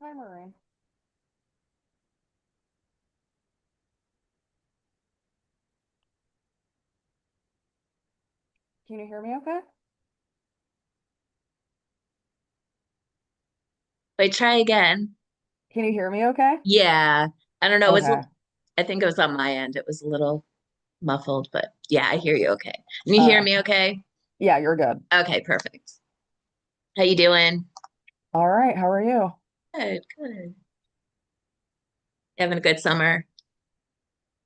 Hi, Maureen. Can you hear me okay? Wait, try again. Can you hear me okay? Yeah. I don't know. Okay. I think it was on my end. It was a little muffled, but yeah, I hear you okay. And you hear Uh, me okay? yeah, you're good. Okay, perfect. How you doing? All right, how are you? Good, good. Having a good summer?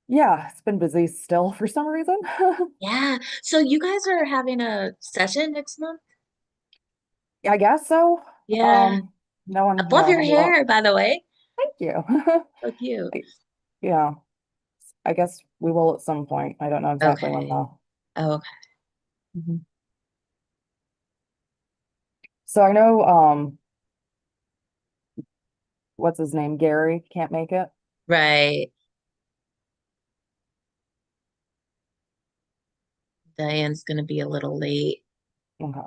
Yeah, it's been busy still for some reason. Yeah. So you guys are having a session next month? I guess so. Yeah. Um, no I one, love yeah, your we don't. hair, by the way. Thank you. So cute. Yeah, I guess we will at some point. I don't know exactly when Okay. though. Okay. Mhm. So I know, what's his name? Gary can't make it. Right. Diane's gonna be a little late. Okay.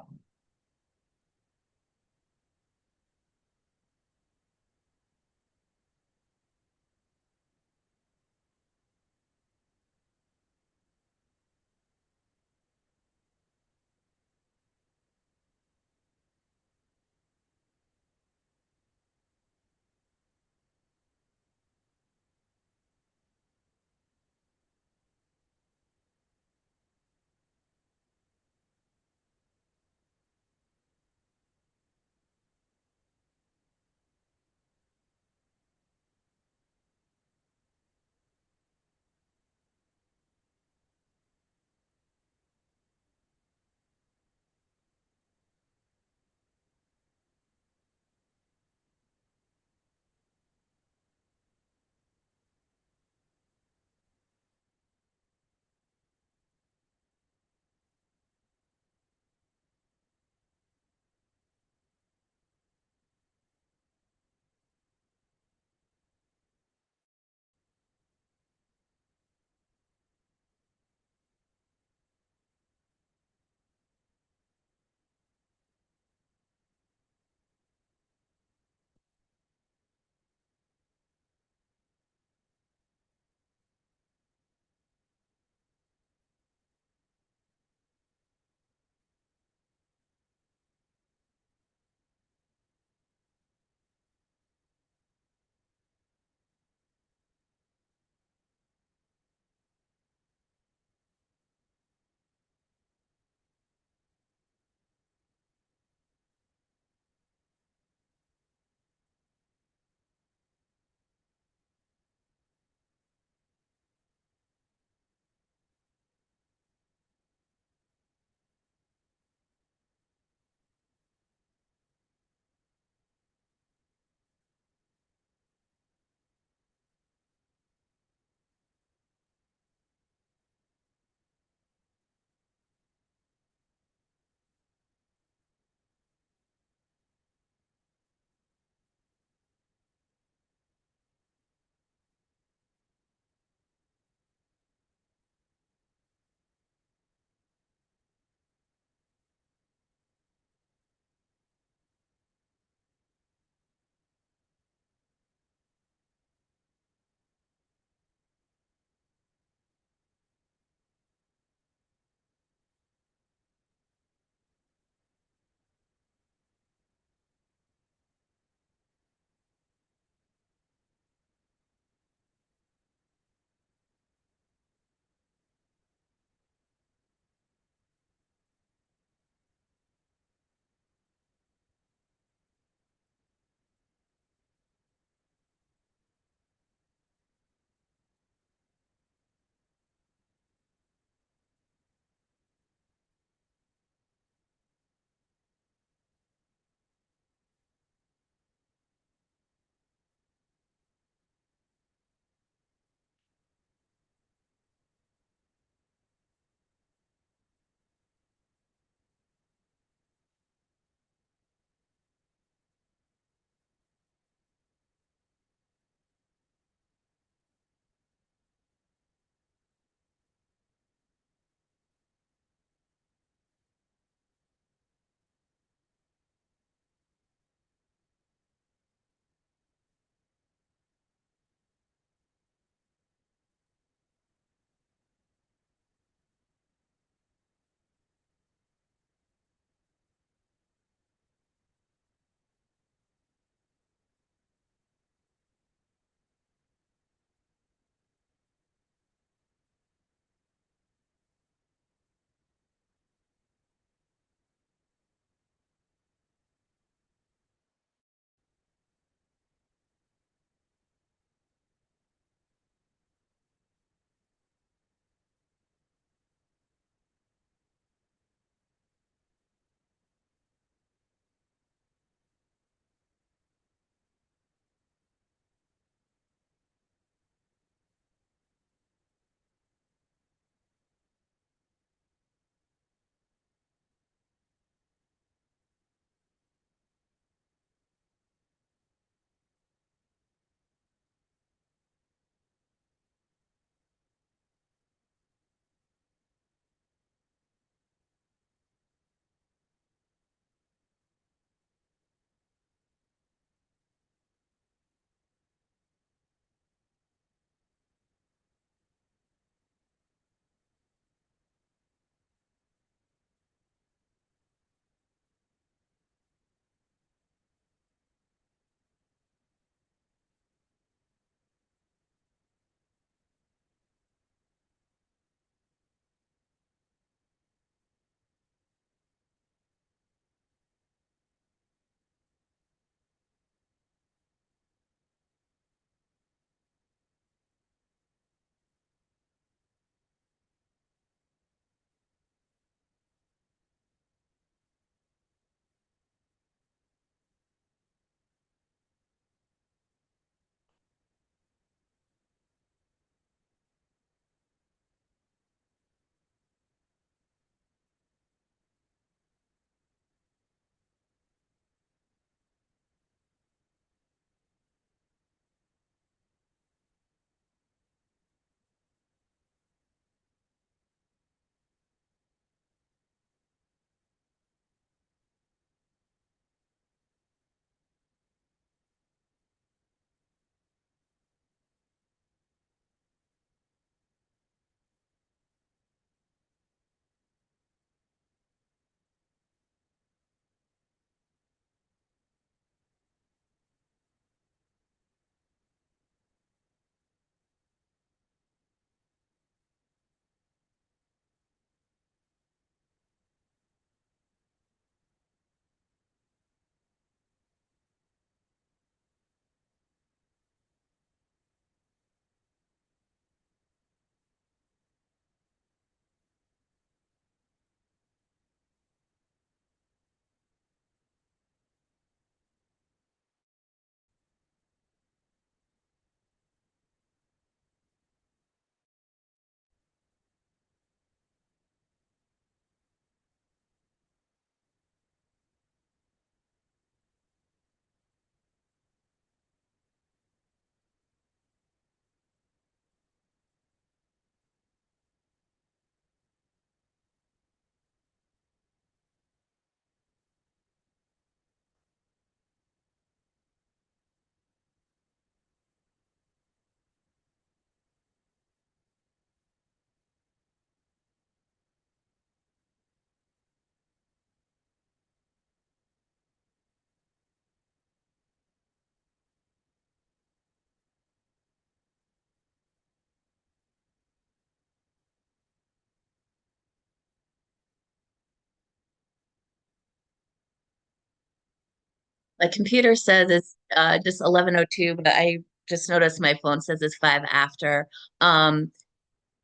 My computer says it's just 11:02, but I just noticed my phone says it's 5 after. Um,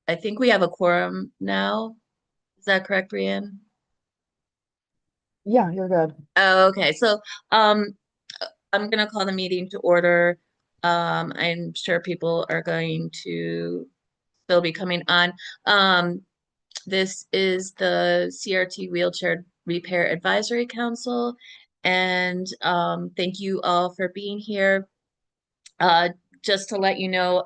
I think we have a quorum now. Is that correct, Brian? Yeah, you're good. Oh, okay. So um, I'm gonna call the meeting to order. I'm sure people are going to still be coming on. Um, this is the CRT Wheelchair Repair Advisory Council, and thank you all for being here. Uh, just to let you know,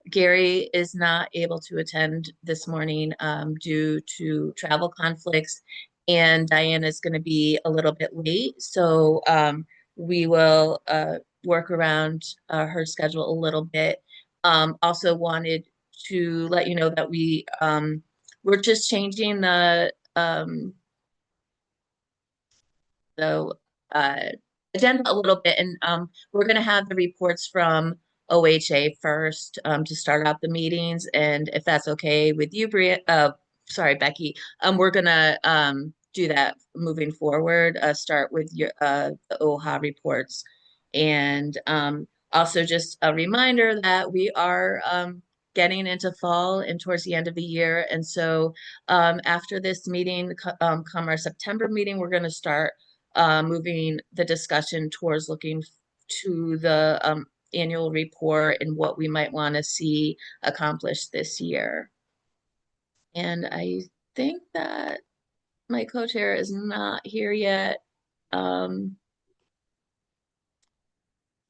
Gary is not able to attend this morning due to travel conflicts, and Diane is going to be a little bit late. So we will work around her schedule a little bit. Also wanted to let you know that we're just changing the uh, agenda a little bit, and we're going to have the reports from OHA first to start out the meetings, and if that's okay with you, Bria, sorry, Becky, we're going to do that moving forward. Start with the OHA reports, and also just a reminder that we are getting into fall and towards the end of the year, and so after this meeting, come our September meeting, we're going to start moving the discussion towards looking to the annual report and what we might want to see accomplished this year. And I think that my co-chair is not here yet.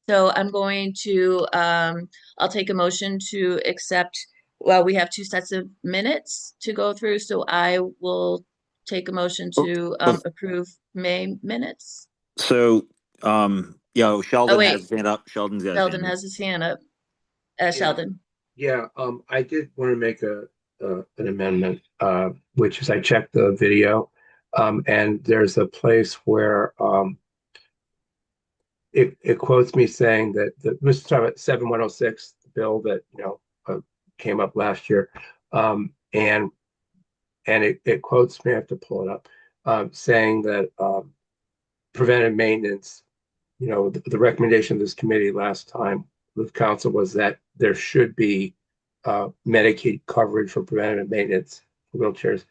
So I'm going to, I'll take a motion to accept, well, we have two sets of minutes to go through, so I will take a motion to Bef- approve May minutes. So, Oh, Sheldon has wait, his hand up. Sheldon's got his Sheldon hand up. has his hand up. Yeah, Sheldon. yeah. I did want to make an amendment, which is I checked the video, and there's a place where it quotes me saying that this is talking about 7106, the bill that came up last year, and it quotes me. I have to pull it up, saying that preventive maintenance. The recommendation of this committee last time with council was that there should be Medicaid coverage for preventative maintenance for wheelchairs,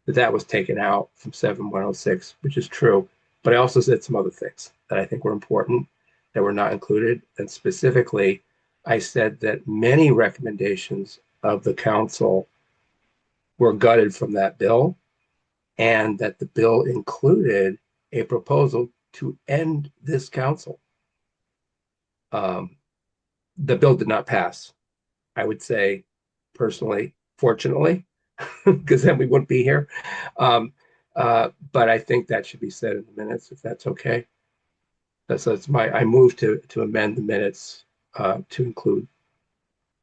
that was taken out from 7106, which is true. But I also said some other things that I think were important that were not included. And specifically, I said that many recommendations of the council were gutted from that bill, and that the bill included a proposal to end this council. Um, the bill did not pass. I would say, personally, fortunately, because then we wouldn't be here. Um, but I think that should be said in the minutes, if that's okay. That's I move to amend the minutes to include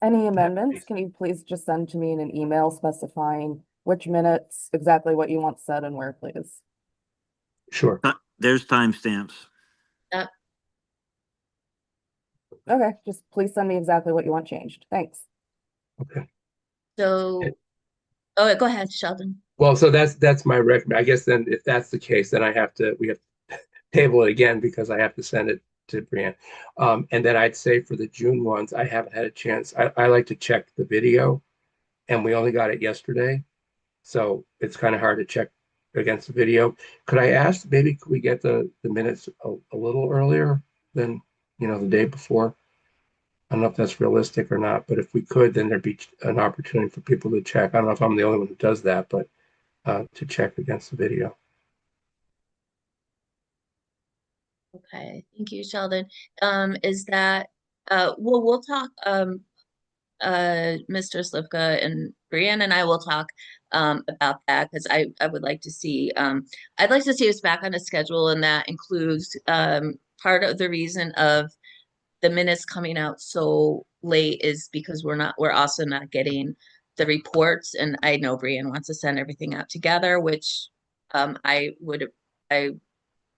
Any that amendments, piece. can you please just send to me in an email specifying which minutes, exactly what you want said and where, please? Sure. There's timestamps. Uh, Okay, just please send me exactly what you want changed. Thanks. Okay. so, oh, go ahead, Sheldon. Well, so that's my recommend. I guess then, if that's the case, then we have to table it again because I have to send it to Brianne. And then I'd say for the June ones, I haven't had a chance. I like to check the video, and we only got it yesterday. So it's kind of hard to check against the video. Could I ask, maybe could we get the minutes a little earlier than, the day before? I don't know if that's realistic or not, but if we could, then there'd be an opportunity for people to check. I don't know if I'm the only one who does that, but to check against the video. Okay, thank you, Sheldon. Is that, we'll talk, Mr. Slivka and Brianne and I will talk about that because I would like to see, I'd like to see us back on a schedule, and that includes part of the reason of the minutes coming out so late is because we're also not getting the reports, and I know Brianne wants to send everything out together, which I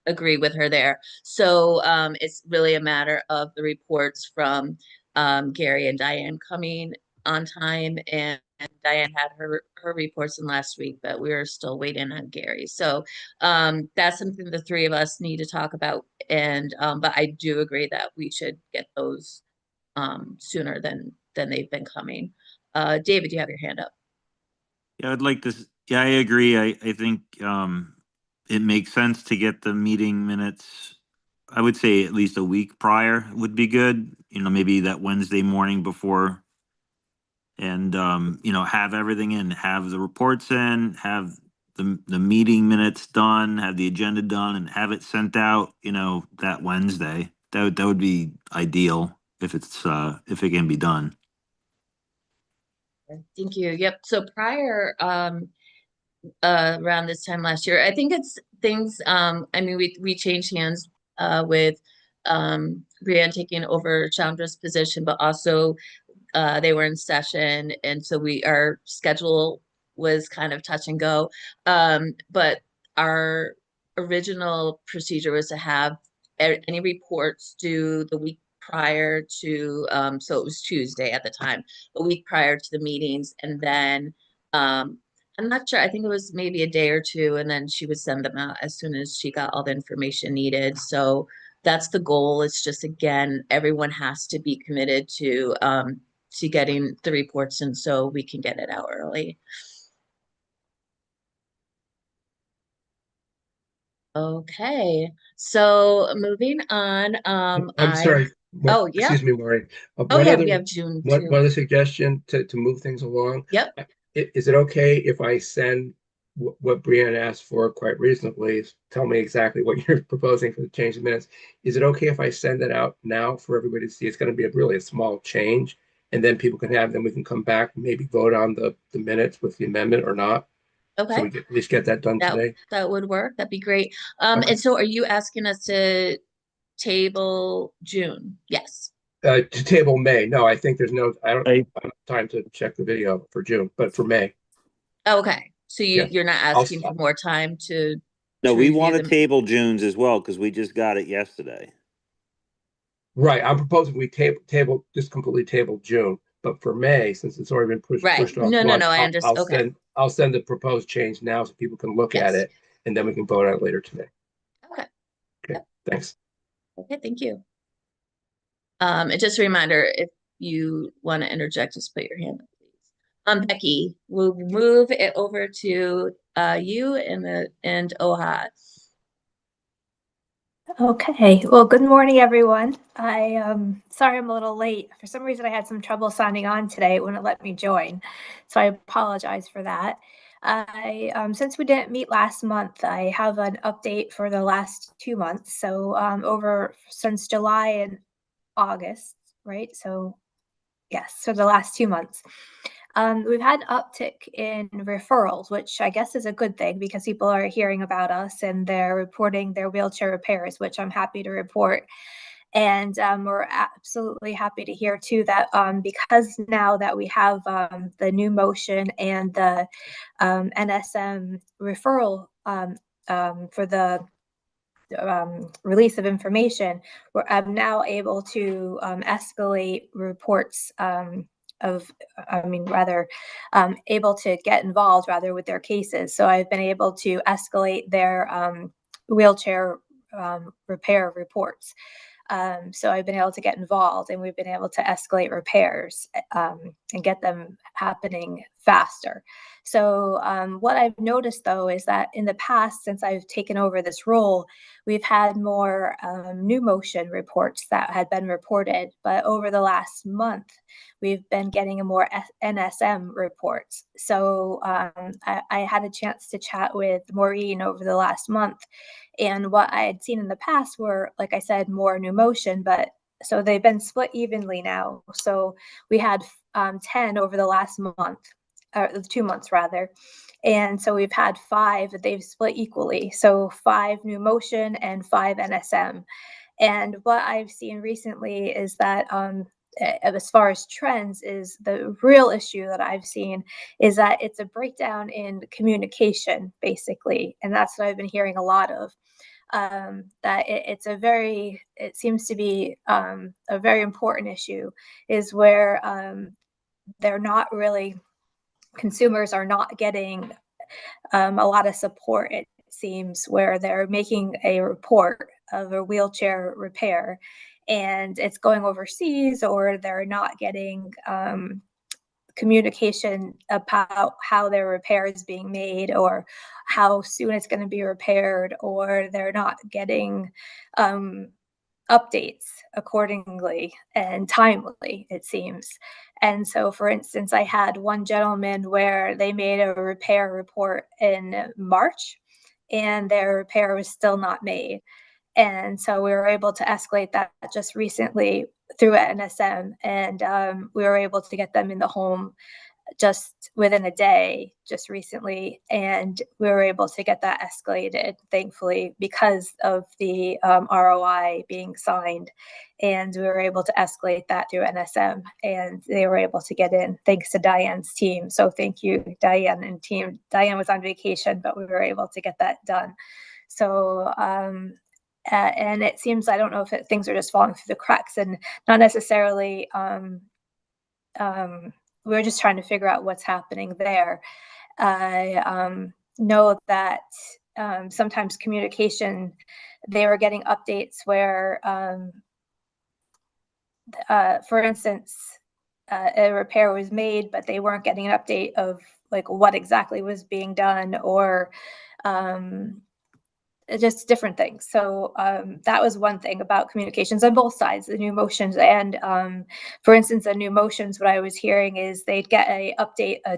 agree with her there. So it's really a matter of the reports from Gary and Diane coming on time, and And Diane had her reports in last week, but we are still waiting on Gary. So that's something the three of us need to talk about. And but I do agree that we should get those sooner than they've been coming. David, you have your hand up. Yeah, I'd like to, yeah, I agree. I think, it makes sense to get the meeting minutes. I would say at least a week prior would be good, maybe that Wednesday morning before. And, have everything in, have the reports in, have the meeting minutes done, have the agenda done and have it sent out, that Wednesday. That would be ideal if if it can be done. Thank you. Yep. So prior, around this time last year, I think it's things, I mean, we changed hands, with, Brianne taking over Chandra's position, but also, they were in session. And so our schedule was kind of touch and go. But our original procedure was to have any reports due the week prior to, so it was Tuesday at the time, a week prior to the meetings. And then, I'm not sure, I think it was maybe a day or two, and then she would send them out as soon as she got all the information needed. So that's the goal. It's just, again, everyone has to be committed to getting the reports, and so we can get it out early. Okay, so moving on, I'm sorry. Oh, yeah. Excuse me, Maureen. Oh, yeah, we have June One too. other suggestion to move things along. Yep. Is it okay if I send what Brianna asked for quite reasonably? Tell me exactly what you're proposing for the change of minutes. Is it okay if I send it out now for everybody to see? It's going to be really a small change, and then people can have them. We can come back and maybe vote on the minutes with the amendment or not. So Okay, we can at least get that done today. that would work. That'd be great. Okay. And so are you asking us to table June? Yes. To table May. No, I think I don't I have time to check the video for June, but for May, Okay, so yes. you're not I'll, asking for more time to No, we review want to them? table June's as well because we just got it yesterday. right. I'm proposing we table just completely table June, but for May, since it's already been Right. pushed off No, no, once, no, I understand. Okay. I'll send the proposed change now so people can look at Yes. it, and then we can vote on it later today. Okay. Okay, thanks. Okay, thank you. And just a reminder, if you want to interject, just put your hand up, please. Becky, we'll move it over to you and Ohad. Okay, well, good morning, everyone. Sorry I'm a little late. For some reason, I had some trouble signing on today. It wouldn't let me join, so I apologize for that. Since we didn't meet last month, I have an update for the last 2 months. So, since July and August, right? So, yes, for the last 2 months. We've had an uptick in referrals, which I guess is a good thing because people are hearing about us and they're reporting their wheelchair repairs, which I'm happy to report. And we're absolutely happy to hear too that because now that we have the new motion and the NSM referral for the release of information, I'm now able to escalate reports able to get involved rather with their cases. So I've been able to escalate their wheelchair repair reports. So I've been able to get involved and we've been able to escalate repairs and get them happening faster. So what I've noticed though is that in the past, since I've taken over this role, we've had more new motion reports that had been reported, but over the last month, we've been getting a more NSM reports. So I had a chance to chat with Maureen over the last month, and what I had seen in the past were, like I said, more new motion, but so they've been split evenly now. So we had 10 over the last month, 2 months rather. And so we've had 5 that they've split equally. So 5 new motion and 5 NSM. And what I've seen recently is that as far as trends is the real issue that I've seen is that it's a breakdown in communication basically. And that's what I've been hearing a lot of. That it seems to be a very important issue is where they're not really consumers are not getting a lot of support, it seems, where they're making a report of a wheelchair repair and it's going overseas, or they're not getting communication about how their repair is being made or how soon it's going to be repaired, or they're not getting updates accordingly and timely, it seems. And so, for instance, I had one gentleman where they made a repair report in March and their repair was still not made. And so we were able to escalate that just recently through NSM, and we were able to get them in the home just within a day, just recently, and we were able to get that escalated, thankfully, because of the ROI being signed, and we were able to escalate that through NSM, and they were able to get in, thanks to Diane's team. So thank you, Diane and team. Diane was on vacation, but we were able to get that done. So, and it seems, I don't know if things are just falling through the cracks and not necessarily, we're just trying to figure out what's happening there. I know that sometimes communication, they were getting updates where, for instance, a repair was made, but they weren't getting an update of like what exactly was being done, or just different things. So that was one thing about communications on both sides, the new motions. And for instance, the new motions, what I was hearing is they'd get a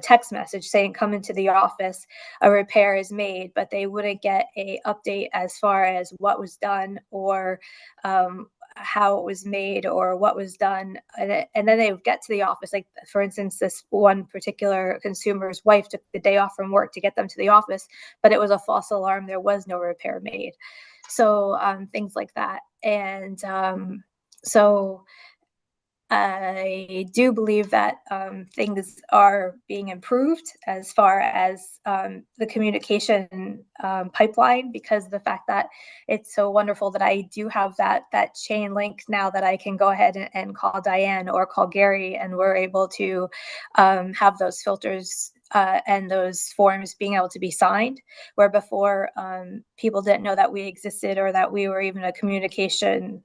text message saying, come into the office, a repair is made, but they wouldn't get a update as far as what was done, or how it was made, or what was done. And then they would get to the office. Like, for instance, this one particular consumer's wife took the day off from work to get them to the office, but it was a false alarm. There was no repair made. So things like that. And so I do believe that things are being improved as far as the communication pipeline, because of the fact that it's so wonderful that I do have that chain link now, that I can go ahead and call Diane or call Gary, and we're able to have those filters and those forms being able to be signed, where before people didn't know that we existed, or that we were even a communication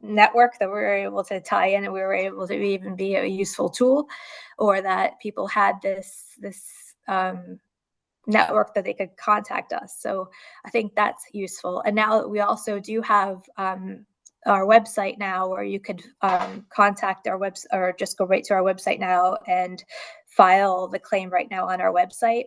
network that we were able to tie in, and we were able to even be a useful tool, or that people had this network that they could contact us. So I think that's useful. And now we also do have our website now, where you could contact our website, or just go right to our website now and file the claim right now on our website.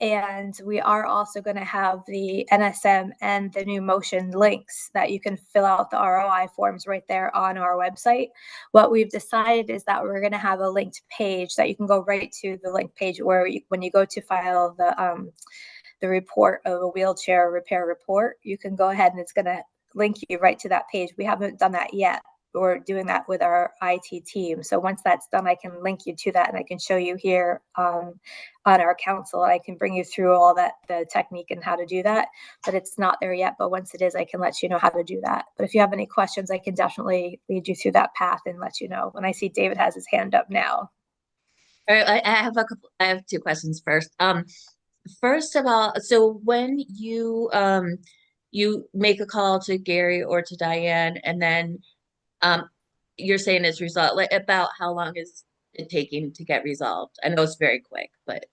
And we are also going to have the NSM and the new motion links that you can fill out the ROI forms right there on our website. What we've decided is that we're going to have a linked page that you can go right to, the link page where when you go to file the report of a wheelchair repair report, you can go ahead and it's going to link you right to that page. We haven't done that yet. We're doing that with our IT team. So once that's done, I can link you to that, and I can show you here on our council. I can bring you through all that, the technique and how to do that, but it's not there yet. But once it is, I can let you know how to do that. But if you have any questions, I can definitely lead you through that path and let you know. When I see David has his hand up now. All right, I have two questions first. First of all, so when you make a call to Gary or to Diane, and then you're saying it's resolved, like, about how long is it taking to get resolved? I know it's very quick, but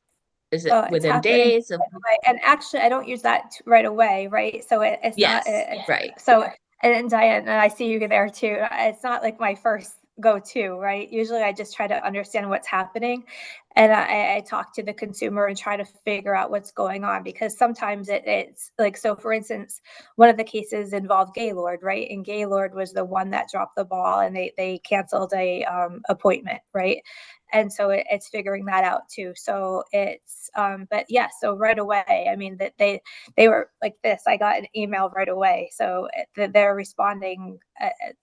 is it within days of? And actually, I don't use that right away, right? So it's yes, not right. So, and Diane, and I see you there too. It's not like my first go-to, right? Usually I just try to understand what's happening, and I talk to the consumer and try to figure out what's going on, because sometimes it's like, so for instance, one of the cases involved Gaylord, right? And Gaylord was the one that dropped the ball, and they canceled a appointment, right? And so it's figuring that out too. So it's but yeah, so right away, I mean, that they were like this, I got an email right away, so they're responding.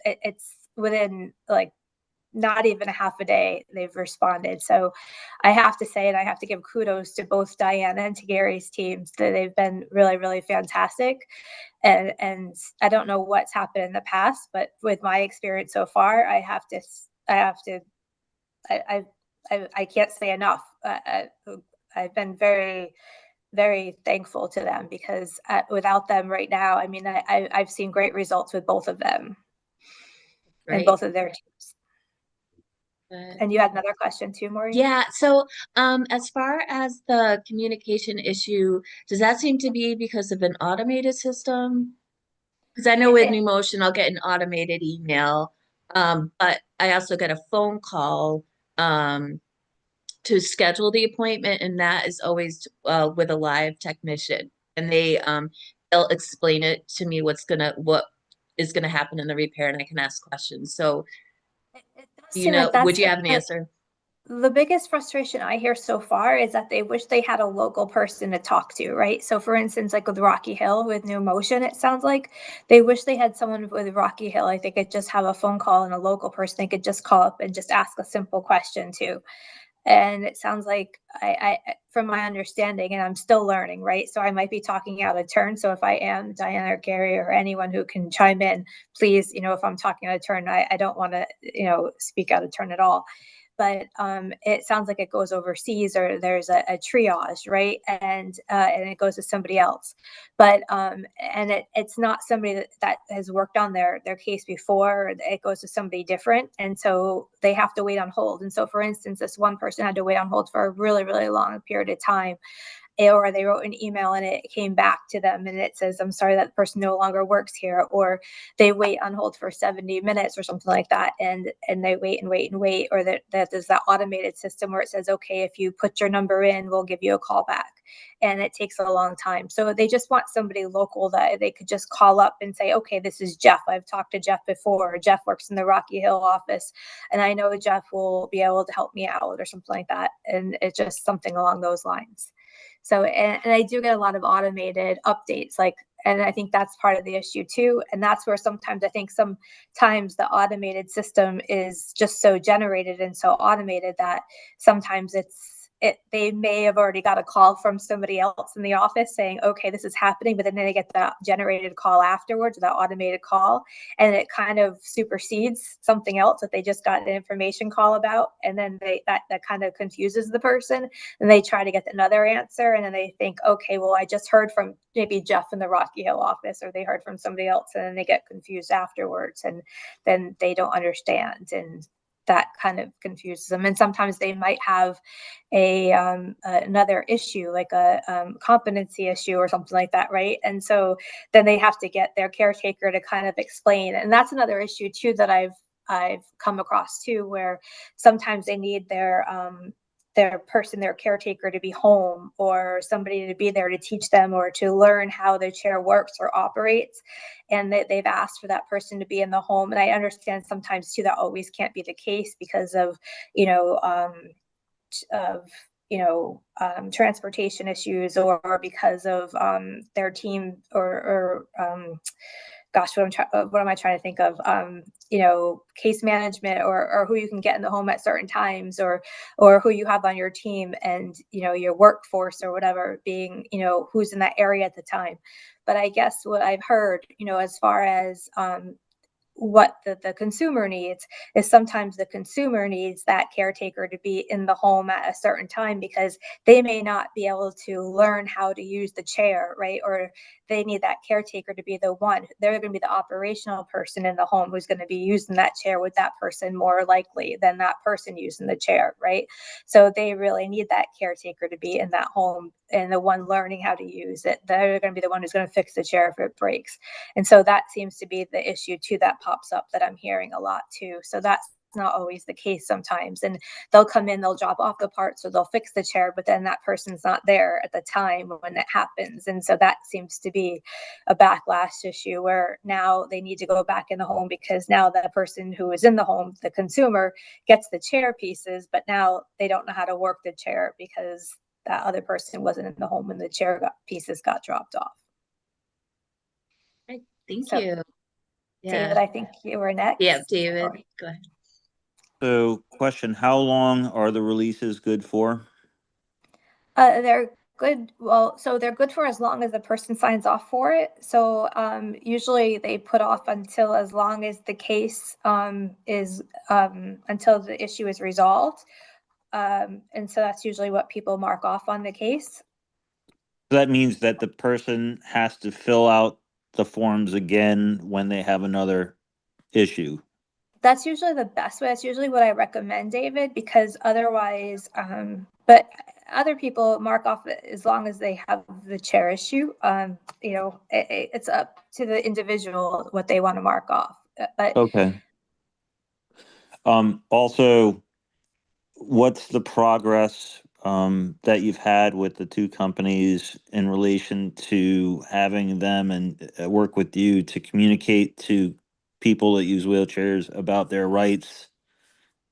It's within like not even a half a day they've responded. So I have to say, and I have to give kudos to both Diane and to Gary's teams, that they've been really, really fantastic. And I don't know what's happened in the past, but with my experience so far, I've I can't say enough. I've been very, very thankful to them because without them right now, I mean, I've seen great results with both of them and Right. both of their teams. But- And you had another question too, Maureen? Yeah, so as far as the communication issue, does that seem to be because of an automated system? Because I know with New Motion, I'll get an automated email, but I also get a phone call to schedule the appointment, and that is always with a live technician, and they'll explain it to me what is gonna happen in the repair, and I can ask questions. So, It does seem like that's would you have an answer? the biggest frustration I hear so far is that they wish they had a local person to talk to, right? So for instance, like with Rocky Hill with New Motion, it sounds like they wish they had someone with Rocky Hill. Like they could just have a phone call and a local person they could just call up and just ask a simple question to. And it sounds like from my understanding, and I'm still learning, right? So I might be talking out of turn. So if I am, Diana or Gary or anyone who can chime in, please, if I'm talking out of turn, I don't want to, speak out of turn at all. But it sounds like it goes overseas or there's a triage, right? And it goes to somebody else. But and it's not somebody that has worked on their case before. It goes to somebody different, and so they have to wait on hold. And so, for instance, this one person had to wait on hold for a really, really long period of time, or they wrote an email and it came back to them and it says, I'm sorry, that person no longer works here, or they wait on hold for 70 minutes or something like that, and they wait and wait and wait, or that there's that automated system where it says, okay, if you put your number in, we'll give you a call back, and it takes a long time. So they just want somebody local that they could just call up and say, okay, this is Jeff, I've talked to Jeff before, Jeff works in the Rocky Hill office and I know Jeff will be able to help me out, or something like that. And it's just something along those lines. So, and I do get a lot of automated updates, and I think that's part of the issue too. And that's where sometimes I think sometimes the automated system is just so generated and so automated that sometimes they may have already got a call from somebody else in the office saying, okay, this is happening, but then they get that generated call afterwards, that automated call, and it kind of supersedes something else that they just got an information call about. And then that kind of confuses the person, and they try to get another answer. And then they think, okay, well, I just heard from maybe Jeff in the Rocky Hill office, or they heard from somebody else, and then they get confused afterwards, and then they don't understand. And that kind of confuses them. And sometimes they might have another issue, like a competency issue or something like that, right? And so then they have to get their caretaker to kind of explain. And that's another issue too that I've come across too, where sometimes they need their caretaker to be home, or somebody to be there to teach them or to learn how the chair works or operates. And they've asked for that person to be in the home. And I understand sometimes too, that always can't be the case because of, transportation issues, or because of their team, or gosh, what am I trying to think of? Case management, or who you can get in the home at certain times, or who you have on your team, and your workforce or whatever, being who's in that area at the time. But I guess what I've heard, as far as what the consumer needs, is sometimes the consumer needs that caretaker to be in the home at a certain time because they may not be able to learn how to use the chair, right? Or they need that caretaker to be the one. They're going to be the operational person in the home who's going to be using that chair with that person more likely than that person using the chair, right? So they really need that caretaker to be in that home and the one learning how to use it. They're going to be the one who's going to fix the chair if it breaks. And so that seems to be the issue too that pops up that I'm hearing a lot too. So that's not always the case sometimes. And they'll come in, they'll drop off the parts, or they'll fix the chair, but then that person's not there at the time when it happens. And so that seems to be a backlash issue where now they need to go back in the home because now the person who is in the home, the consumer, gets the chair pieces, but now they don't know how to work the chair because that other person wasn't in the home when the chair pieces got dropped off. Right. Thank So, you. David, I think you were next. Yeah, David, go ahead. So question, how long are the releases good for? They're good. Well, so they're good for as long as the person signs off for it. So usually they put off until as long as the case is until the issue is resolved. And so that's usually what people mark off on the case. That means that the person has to fill out the forms again when they have another issue. That's usually the best way. That's usually what I recommend, David, because otherwise, but other people mark off as long as they have the chair issue. It's up to the individual what they want to mark off. But Okay. Also, what's the progress that you've had with the two companies in relation to having them and work with you to communicate to people that use wheelchairs about their rights,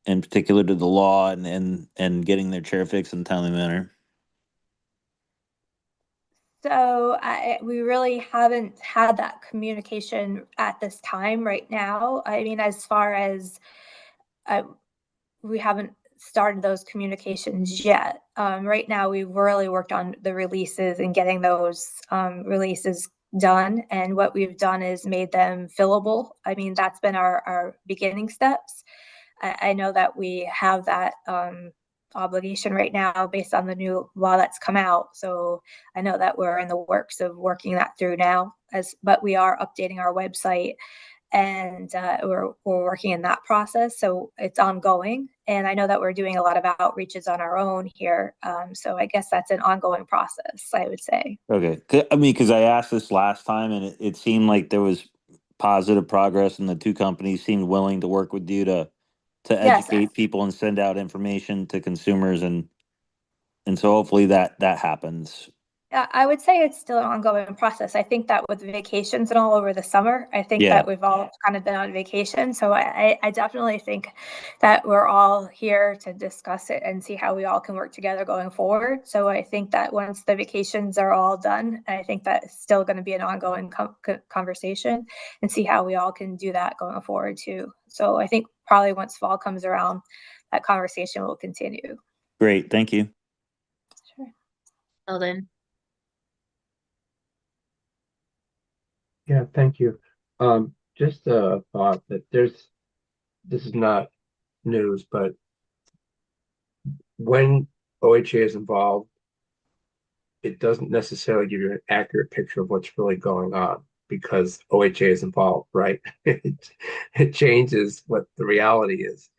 in particular to the law, and getting their chair fixed in a timely manner? So we really haven't had that communication at this time right now. I mean, as far as we haven't started those communications yet. Right now, we've really worked on the releases and getting those releases done. And what we've done is made them fillable. I mean, that's been our beginning steps. I know that we have that obligation right now based on the new law that's come out. So I know that we're in the works of working that through now, but we are updating our website, and we're working in that process. So it's ongoing. And I know that we're doing a lot of outreaches on our own here. So I guess that's an ongoing process, I would say. Okay. I mean, because I asked this last time and it seemed like there was positive progress and the two companies seemed willing to work with you to Yes, educate people and send out information to consumers, and so hopefully that happens. I would say it's still an ongoing process. I think that with vacations and all over the summer, I think Yeah. that we've all kind of been on vacation. So I definitely think that we're all here to discuss it and see how we all can work together going forward. So I think that once the vacations are all done, I think that it's still going to be an ongoing conversation and see how we all can do that going forward too. So I think probably once fall comes around, that conversation will continue. Great. Thank you. Sure. Eldon. Yeah, thank you. Just a thought that this is not news, but when OHA is involved, it doesn't necessarily give you an accurate picture of what's really going on because OHA is involved, right? It changes what the reality is.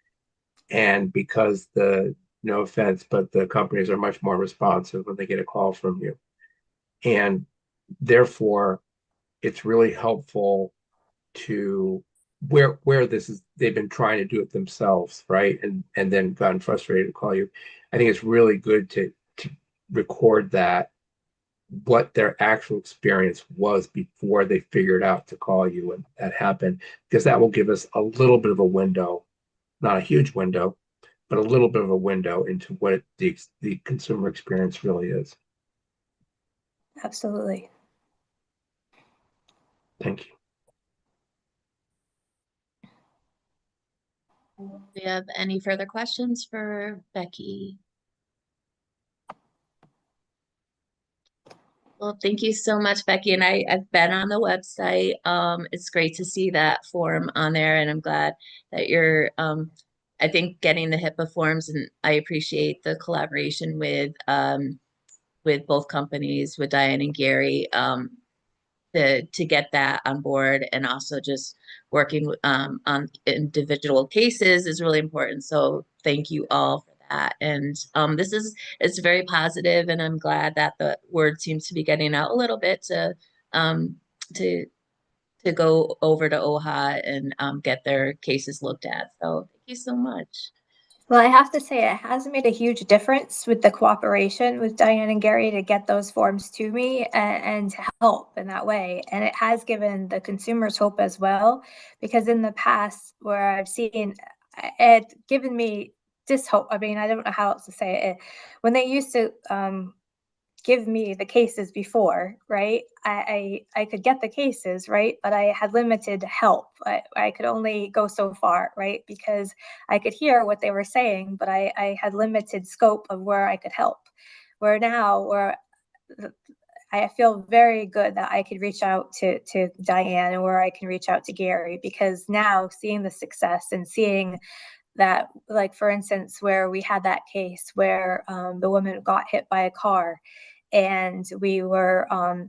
And because no offense, but the companies are much more responsive when they get a call from you. And therefore, it's really helpful to where this is, they've been trying to do it themselves, right? And then gotten frustrated to call you. I think it's really good to record that, what their actual experience was before they figured out to call you and that happened, because that will give us a little bit of a window, not a huge window, but a little bit of a window into what the consumer experience really is. Absolutely. Thank you. Do you have any further questions for Becky? Well, thank you so much, Becky. And I've been on the website. It's great to see that form on there, and I'm glad that you're I think getting the HIPAA forms, and I appreciate the collaboration with both companies, with Diane and Gary, to get that on board, and also just working on individual cases is really important. So thank you all for that. And it's very positive, and I'm glad that the word seems to be getting out a little bit um, to go over to OHA and get their cases looked at. So thank you so much. Well, I have to say it has made a huge difference with the cooperation with Diane and Gary to get those forms to me and to help in that way. And it has given the consumers hope as well, because in the past where I've seen it given me dishope. I mean, I don't know how else to say it. When they used to give me the cases before, right? I could get the cases, right? But I had limited help. I could only go so far, right? Because I could hear what they were saying, but I had limited scope of where I could help. Where now, where I feel very good that I could reach out to Diane, and where I can reach out to Gary, because now seeing the success and seeing that, like, for instance, where we had that case where the woman got hit by a car and we were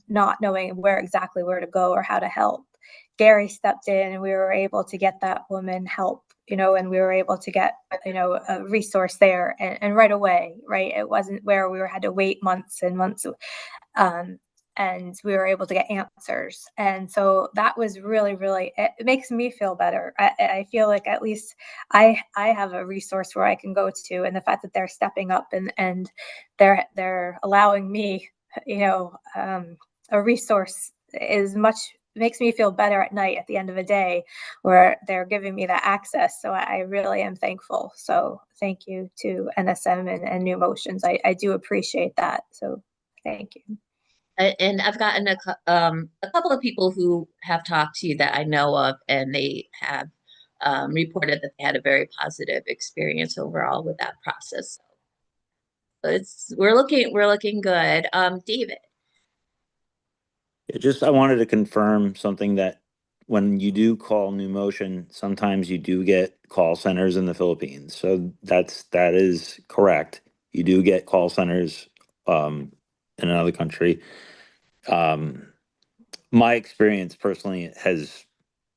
not knowing where to go or how to help. Gary stepped in and we were able to get that woman help, and we were able to get, a resource there and right away, right? It wasn't where we had to wait months and months. Um, and we were able to get answers. And so that was really, really, it makes me feel better. I feel like at least I have a resource where I can go to, and the fact that they're stepping up and they're allowing me, a resource is much makes me feel better at night at the end of the day where they're giving me that access. So I really am thankful. So thank you to NSM and New Motions. I do appreciate that. So thank you. And I've gotten a couple of people who have talked to you that I know of, and they have reported that they had a very positive experience overall with that process. So we're looking good. David. I wanted to confirm something that when you do call New Motion, sometimes you do get call centers in the Philippines. So that is correct. You do get call centers in another country. My experience personally has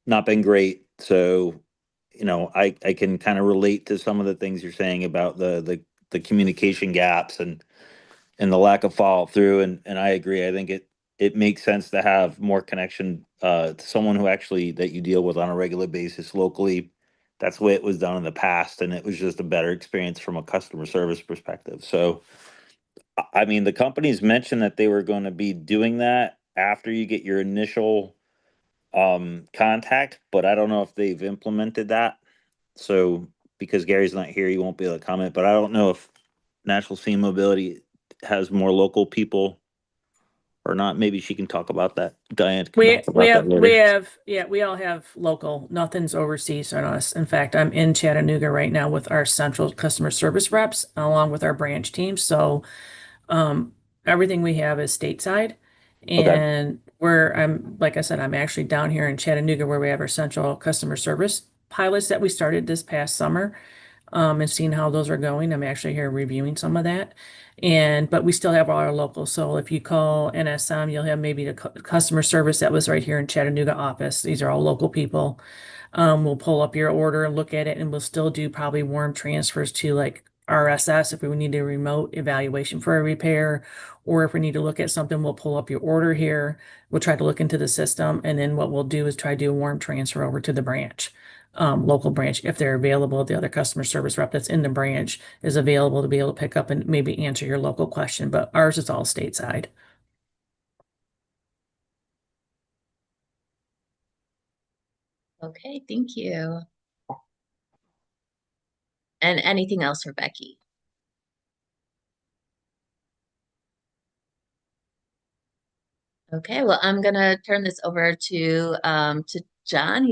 not been great. So, I can kind of relate to some of the things you're saying about the communication gaps and the lack of follow through. And I agree. I think it makes sense to have more connection to someone who actually that you deal with on a regular basis locally. That's the way it was done in the past, and it was just a better experience from a customer service perspective. So, I mean, the companies mentioned that they were going to be doing that after you get your initial contact, but I don't know if they've implemented that. So, because Gary's not here, he won't be able to comment, but I don't know if National Scene Mobility has more local people or not. Maybe she can talk about that. Diane can We talk we about that have we later. have yeah, we all have local. Nothing's overseas on us. In fact, I'm in Chattanooga right now with our central customer service reps along with our branch team. So um everything we have is stateside. Okay. And where I'm, like I said, I'm actually down here in Chattanooga where we have our central customer service pilots that we started this past summer, and seeing how those are going. I'm actually here reviewing some of that. But we still have all our local. So if you call NSM, you'll have maybe the customer service that was right here in Chattanooga office. These are all local people. We'll pull up your order and look at it, and we'll still do probably warm transfers to like RSS if we need a remote evaluation for a repair, or if we need to look at something, we'll pull up your order here. We'll try to look into the system, and then what we'll do is try to do a warm transfer over to the branch, local branch, if they're available. The other customer service rep that's in the branch is available to be able to pick up and maybe answer your local question, but ours is all stateside. Okay, thank you. And anything else for Becky? Okay, well, I'm gonna turn this over to John.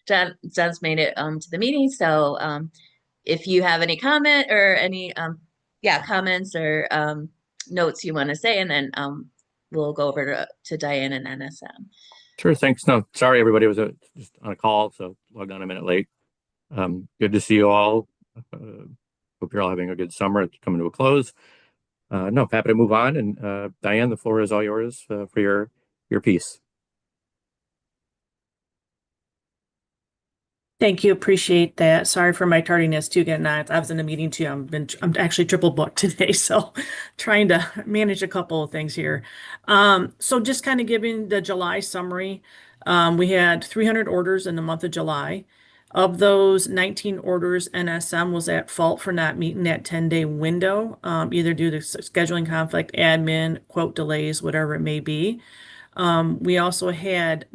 John's made it to the meeting. So if you have any comment or any comments or notes you want to say, and then we'll go over to Diane and NSM. Sure, thanks. No, sorry, everybody was just on a call, so logged on a minute late. Good to see you all. Hope you're all having a good summer. It's coming to a close. No, happy to move on. And Diane, the floor is all yours for your piece. Thank you. Appreciate that. Sorry for my tardiness too. Getting on. I was in a meeting too. I'm actually triple booked today, so trying to manage a couple of things here. So just kind of giving the July summary. We had 300 orders in the month of July. Of those 19 orders, NSM was at fault for not meeting that 10-day window, either due to scheduling conflict, admin, quote delays, whatever it may be. We also had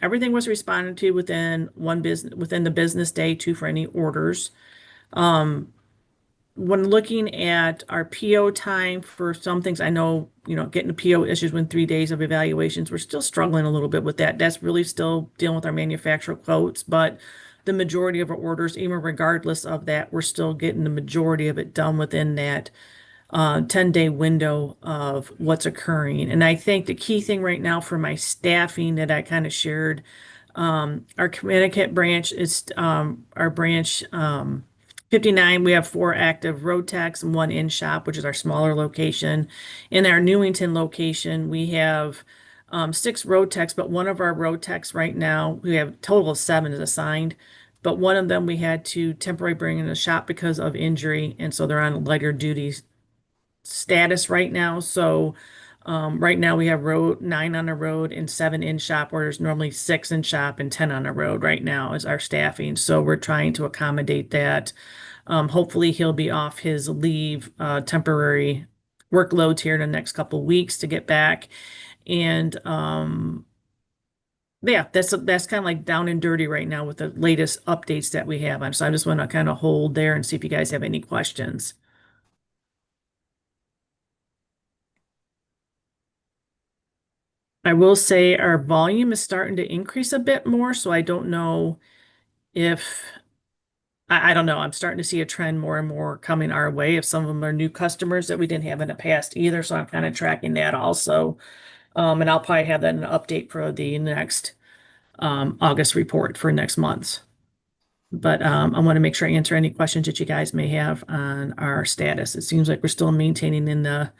everything was responded to within the business day, two for any orders. When looking at our PO time for some things, I know, getting a PO issues within 3 days of evaluations, we're still struggling a little bit with that. That's really still dealing with our manufacturer quotes, but the majority of our orders, even regardless of that, we're still getting the majority of it done within that 10-day window of what's occurring. And I think the key thing right now for my staffing that I kind of shared Our Connecticut branch is, our branch, 59, we have 4 active road techs and 1 in shop, which is our smaller location. In our Newington location, we have 6 road techs, but one of our road techs right now, we have a total of 7 is assigned, but one of them we had to temporarily bring in the shop because of injury, and so they're on lighter duty status right now. So right now we have 9 on the road and 7 in shop, where there's normally 6 in shop and 10 on the road right now is our staffing. So we're trying to accommodate that. Hopefully he'll be off his leave, temporary workloads here in the next couple weeks to get back. And yeah, that's kind of like down and dirty right now with the latest updates that we have. So I just want to kind of hold there and see if you guys have any questions. I will say our volume is starting to increase a bit more, so I don't know if I don't know. I'm starting to see a trend more and more coming our way. If some of them are new customers that we didn't have in the past either, so I'm kind of tracking that also. And I'll probably have that in an update for the next August report for next month. But I want to make sure I answer any questions that you guys may have on our status. It seems like we're still maintaining in the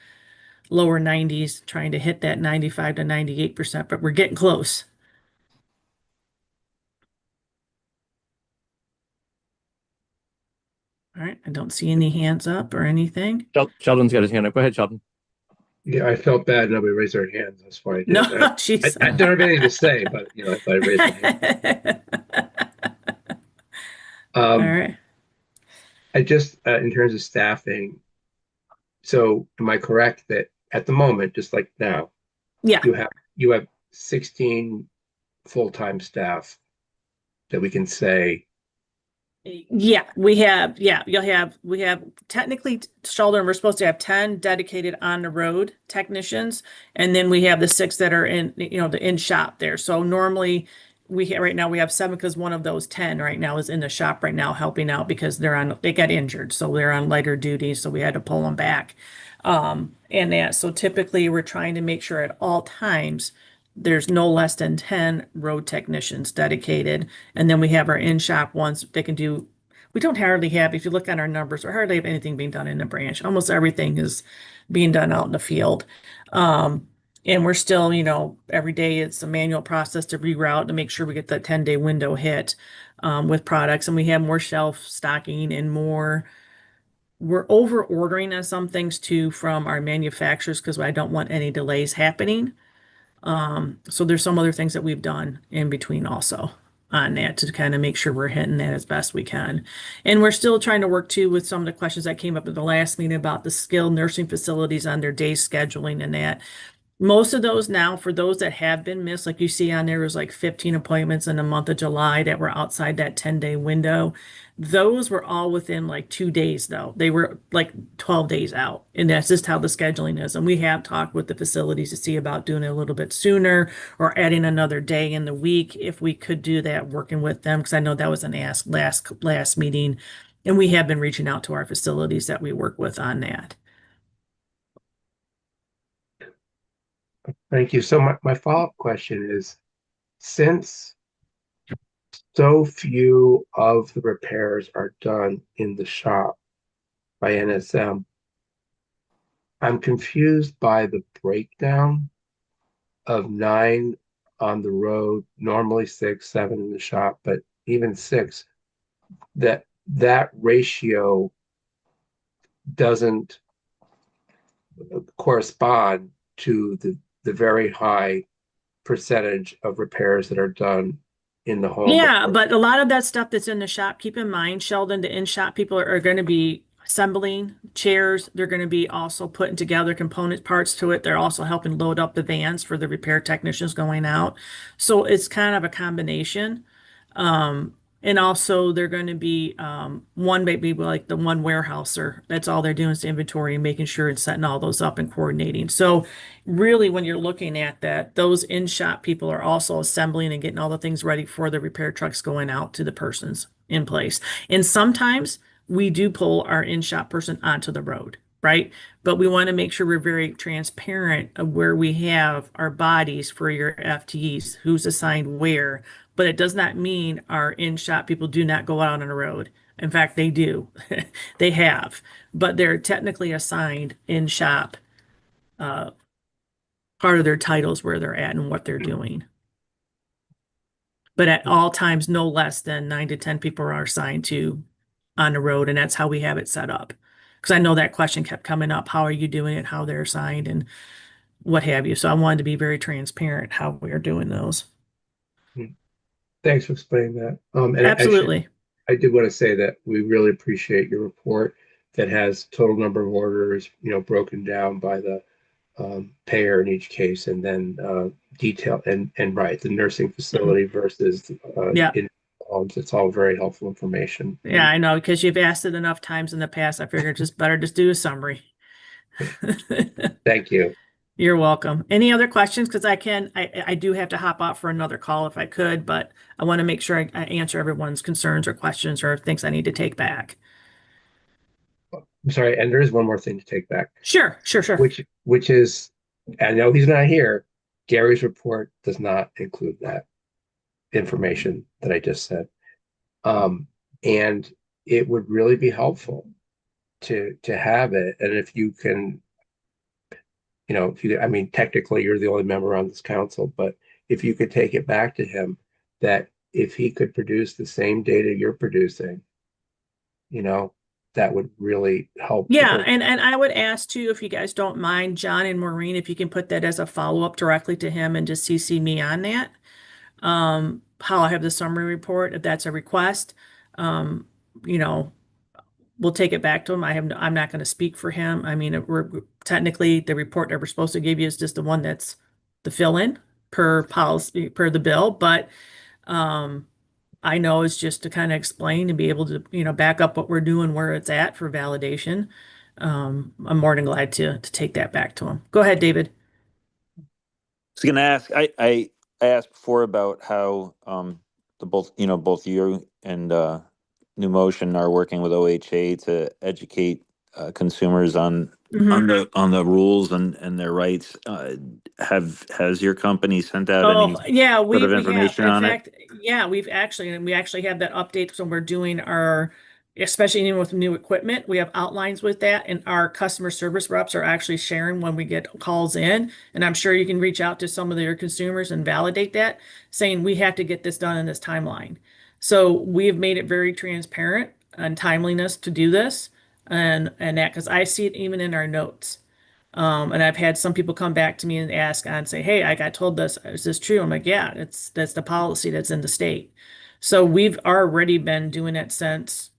lower 90s, trying to hit that 95 to 98%, but we're getting close. All right, I don't see any hands up or anything. Sheldon's got his hand up. Go ahead, Sheldon. Yeah, I felt bad nobody raised their hands. That's why I did. No, I jeez. don't have anything to say, but I thought I'd raise my hand. All right. I just, in terms of staffing, so am I correct that at the moment, just like now, Yeah. you have 16 full-time staff that we can say, Yeah, we have technically, Sheldon, we're supposed to have 10 dedicated on the road technicians, and then we have the 6 that are in, the in shop there. So normally right now we have 7 because one of those 10 right now is in the shop right now helping out because they got injured. So they're on lighter duty. So we had to pull them back. So typically we're trying to make sure at all times there's no less than 10 road technicians dedicated. And then we have our in-shop ones they can do. We don't hardly have, if you look at our numbers, we hardly have anything being done in the branch. Almost everything is being done out in the field. And we're still, every day it's a manual process to reroute to make sure we get that 10-day window hit with products. And we have more shelf stocking and we're over ordering on some things too from our manufacturers because I don't want any delays happening. So there's some other things that we've done in between also on that to kind of make sure we're hitting that as best we can. And we're still trying to work too with some of the questions that came up at the last meeting about the skilled nursing facilities on their day scheduling and that. Most of those now, for those that have been missed, like you see on there was like 15 appointments in the month of July that were outside that 10-day window. Those were all within like 2 days though. They were like 12 days out. And that's just how the scheduling is. And we have talked with the facilities to see about doing it a little bit sooner or adding another day in the week if we could do that, working with them. Because I know that was an ask last meeting. And we have been reaching out to our facilities that we work with on that. thank you. So my follow-up question is, since so few of the repairs are done in the shop by NSM, I'm confused by the breakdown of 9 on the road, normally 6, 7 in the shop, but even 6, that ratio doesn't correspond to the very high percentage of repairs that are done in the home. Yeah, but a lot of that stuff that's in the shop, keep in mind, Sheldon, the in-shop people are going to be assembling chairs. They're going to be also putting together component parts to it. They're also helping load up the vans for the repair technicians going out. So it's kind of a combination. And also they're going to be one maybe like the one warehouser. That's all they're doing is inventory and making sure and setting all those up and coordinating. So really when you're looking at that, those in-shop people are also assembling and getting all the things ready for the repair trucks going out to the persons in place. And sometimes we do pull our in-shop person onto the road. right? But we want to make sure we're very transparent of where we have our bodies for your FTEs, who's assigned where. But it does not mean our in-shop people do not go out on the road. In fact, they do. They have, but they're technically assigned in-shop. Part of their titles where they're at and what they're doing. But at all times, no less than 9 to 10 people are assigned to on the road, and that's how we have it set up. Because I know that question kept coming up, how are you doing it, how they're assigned, and what have you. So I wanted to be very transparent how we're doing those. Thanks for explaining that. And Absolutely. I did want to say that we really appreciate your report that has total number of orders, broken down by the payer in each case, and then detail and right, the nursing facility versus Yeah. in homes. It's all very helpful information. Yeah, I know, because you've asked it enough times in the past. I figured just better just do a summary. Thank you. You're welcome. Any other questions? Because I do have to hop out for another call if I could, but I want to make sure I answer everyone's concerns or questions or things I need to take back. I'm sorry, and there is one more thing to take back. Sure. Which is, I know he's not here. Gary's report does not include that information that I just said. And it would really be helpful to have it. And if you can, I mean, technically you're the only member on this council, but if you could take it back to him, that if he could produce the same data you're producing, that would really help. Yeah, and I would ask too, if you guys don't mind, John and Maureen, if you can put that as a follow-up directly to him and just CC me on that. How I have the summary report, if that's a request. We'll take it back to him. I'm not going to speak for him. I mean, we're technically the report that we're supposed to give you is just the one that's the fill-in per policy, per the bill, but I know it's just to kind of explain and be able to, back up what we're doing, where it's at for validation. I'm more than glad to take that back to him. Go ahead, David. I was gonna ask, I asked before about how both you and New Motion are working with OHA to educate consumers on the rules and their rights. Has your company sent out any sort of information on it? Yeah, we actually have that update. So we're doing especially with new equipment, we have outlines with that, and our customer service reps are actually sharing when we get calls in. And I'm sure you can reach out to some of your consumers and validate that, saying we have to get this done in this timeline. So we have made it very transparent and timeliness to do this, and that because I see it even in our notes. And I've had some people come back to me and ask and say, "Hey, I got told this. Is this true?" I'm like, "Yeah, that's the policy that's in the state." So we've already been doing it since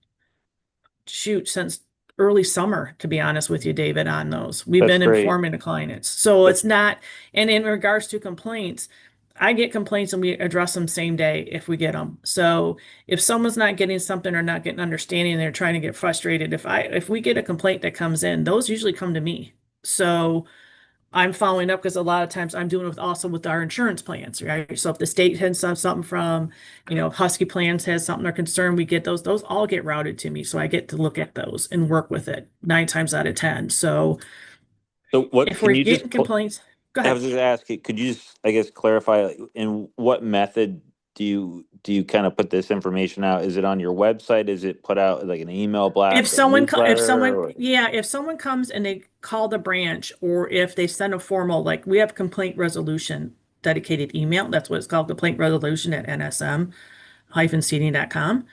early summer, to be honest with you, David, on those. We've been informing the clients. So it's not, and in regards to complaints, I get complaints and we address them same day if we get them. So if someone's not getting something or not getting understanding and they're trying to get frustrated, if we get a complaint that comes in, those usually come to me. So I'm following up because a lot of times I'm doing it also with our insurance plans, right? So if the state has something from, Husky Plans has something they're concerned, we get those all get routed to me. So I get to look at those and work with it 9 times out of 10. So what if we're getting complaints, go ahead. I was just asking, could you just, I guess, clarify in what method do you kind of put this information out? Is it on your website? Is it put out like an email blast? If someone comes and they call the branch, or if they send a formal, like we have complaint resolution dedicated email. That's what it's called, complaint resolution at nsm-seating.com.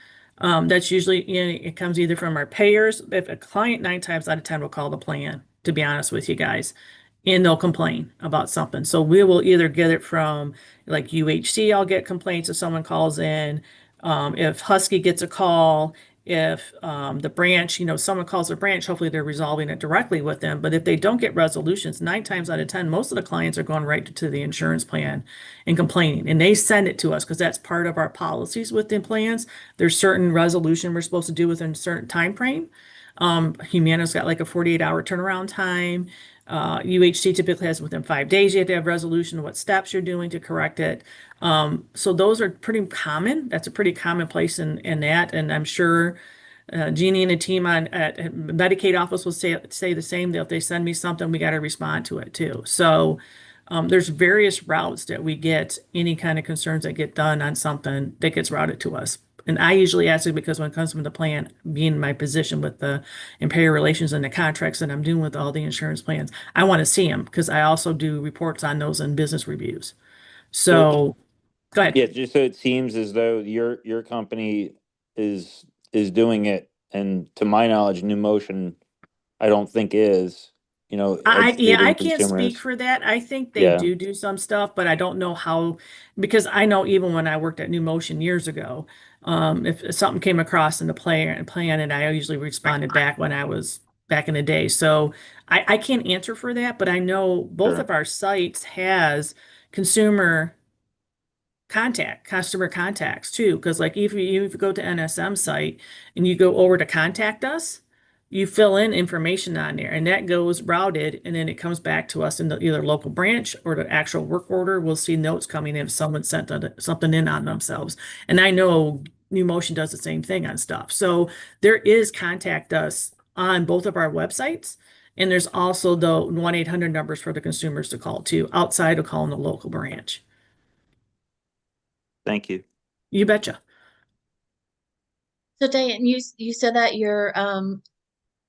That's usually, it comes either from our payers. If a client 9 times out of 10 will call the plan, to be honest with you guys, and they'll complain about something. So we will either get it from like UHC, I'll get complaints if someone calls in. If Husky gets a call, if the branch, someone calls the branch, hopefully they're resolving it directly with them. But if they don't get resolutions, 9 times out of 10, most of the clients are going right to the insurance plan and complaining. And they send it to us because that's part of our policies with the plans. There's certain resolution we're supposed to do within a certain time frame. Humana's got like a 48-hour turnaround time. UHC typically has within 5 days, you have to have resolution of what steps you're doing to correct it. So those are pretty common. That's a pretty common place in that. And I'm sure Jeannie and the team at Medicaid office will say the same. That if they send me something, we got to respond to it too. So there's various routes that we get any kind of concerns that get done on something that gets routed to us. And I usually ask it because when it comes from the plan, being in my position with the employer relations and the contracts that I'm doing with all the insurance plans, I want to see them because I also do reports on those and business reviews. So go ahead. Yeah, just so it seems as though your company is doing it, and to my knowledge, New Motion, I don't think is, I educating can't speak consumers. for that. I think they Yeah, do some stuff, but I don't know how, because I know even when I worked at New Motion years ago, if something came across in the plan, and I usually responded back when I was back in the day. So I can't answer for that, but I know both sure. of our sites has consumer customer contacts too, because like if you go to NSM site and you go over to contact us, you fill in information on there and that goes routed and then it comes back to us in the either local branch or the actual work order. We'll see notes coming in if someone sent something in on themselves. And I know New Motion does the same thing on stuff. So there is contact us on both of our websites. And there's also the 1-800 numbers for the consumers to call too, outside of calling the local branch. Thank you. You betcha. So Diane, you said that you're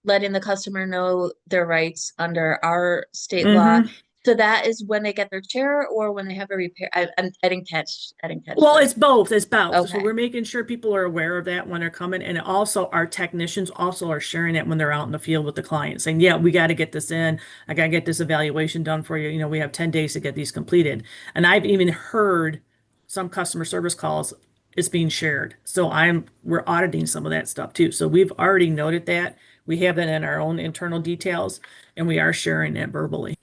letting the customer know their rights under our state law. Mm-hmm. So that is when they get their chair or when they have a repair. I didn't catch. I didn't catch Well, that. it's both. It's both. So Okay. we're making sure people are aware of that when they're coming. And also our technicians also are sharing it when they're out in the field with the client, saying, yeah, we got to get this in. I got to get this evaluation done for you. We have 10 days to get these completed. And I've even heard some customer service calls is being shared. So we're auditing some of that stuff too. So we've already noted that. We have that in our own internal details and we are sharing that verbally.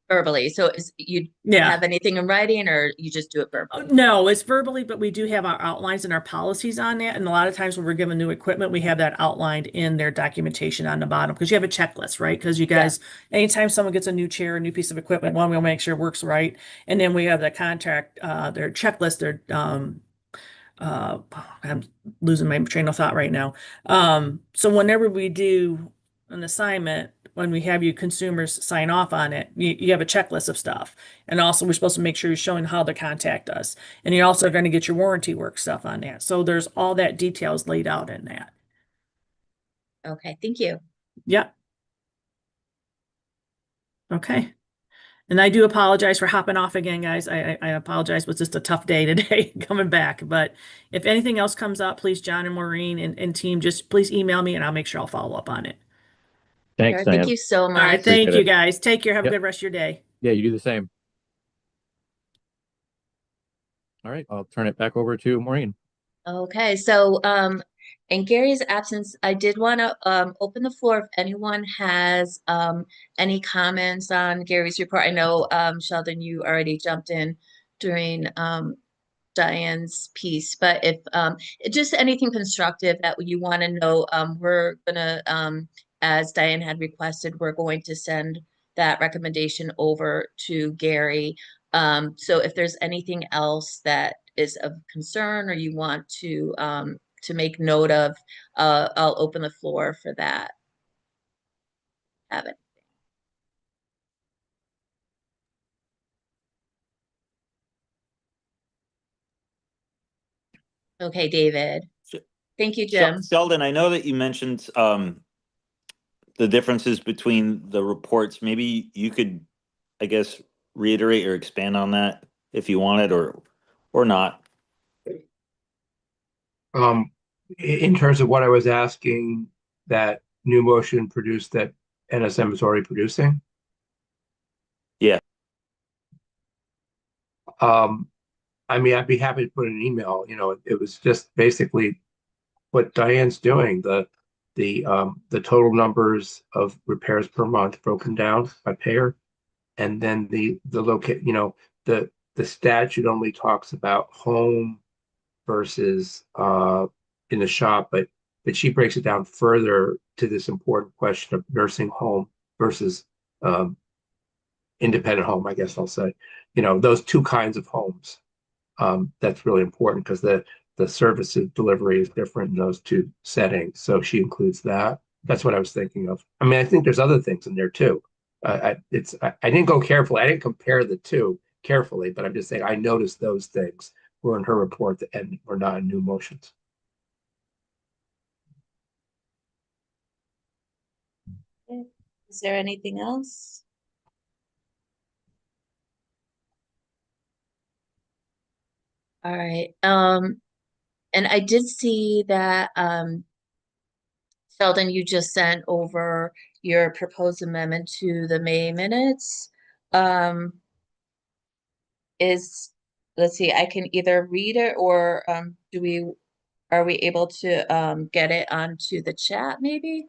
Verbally. So is you Yeah. have anything in writing or you just do it verbally? No, it's verbally, but we do have our outlines and our policies on that. And a lot of times when we're given new equipment, we have that outlined in their documentation on the bottom because you have a checklist, right? Because you guys, anytime someone gets a new chair, a new piece of equipment, one, we'll make sure it works right. And then we have the contract, their checklist, their I'm losing my train of thought right now. So whenever we do an assignment, when we have you consumers sign off on it, you have a checklist of stuff. And also we're supposed to make sure you're showing how to contact us. And you're also going to get your warranty work stuff on that. So there's all that details laid out in that. Okay, thank you. Yep. Okay. And I do apologize for hopping off again, guys. I apologize. It was just a tough day today coming back. But if anything else comes up, please, John and Maureen and team, just please email me and I'll make sure I'll follow up on it. Thanks, Sure, thank Diane. you so All right. much. Thank Appreciate you, it. guys. Take care. Have a Yep. good rest of your day. Yeah, you do the same. All right, I'll turn it back over to Maureen. Okay, so in Gary's absence, I did want to open the floor if anyone has any comments on Gary's report. I know Sheldon, you already jumped in during Diane's piece, but if just anything constructive that you want to know, we're gonna as Diane had requested, we're going to send that recommendation over to Gary. So if there's anything else that is of concern or you want to make note of, I'll open the floor for that. Have it. Okay, David. So- Thank you, Jim. Sheldon, I know that you mentioned the differences between the reports. Maybe you could, I guess, reiterate or expand on that if you wanted or not. In terms of what I was asking that New Motion produced that NSM is already producing. Yeah. I mean, I'd be happy to put an email, it was just basically what Diane's doing, the total numbers of repairs per month broken down by payer. And then the statute only talks about home versus in the shop, but she breaks it down further to this important question of nursing home versus independent home, I guess I'll say, those two kinds of homes. That's really important because the services delivery is different in those two settings. So she includes that. That's what I was thinking of. I mean, I think there's other things in there too. I didn't go carefully. I didn't compare the two carefully, but I'm just saying I noticed those things were in her report and were not in new motions. Is there anything else? All right, and I did see that, Sheldon, you just sent over your proposed amendment to the May minutes. Let's see, I can either read it or, are we able to, get it onto the chat maybe?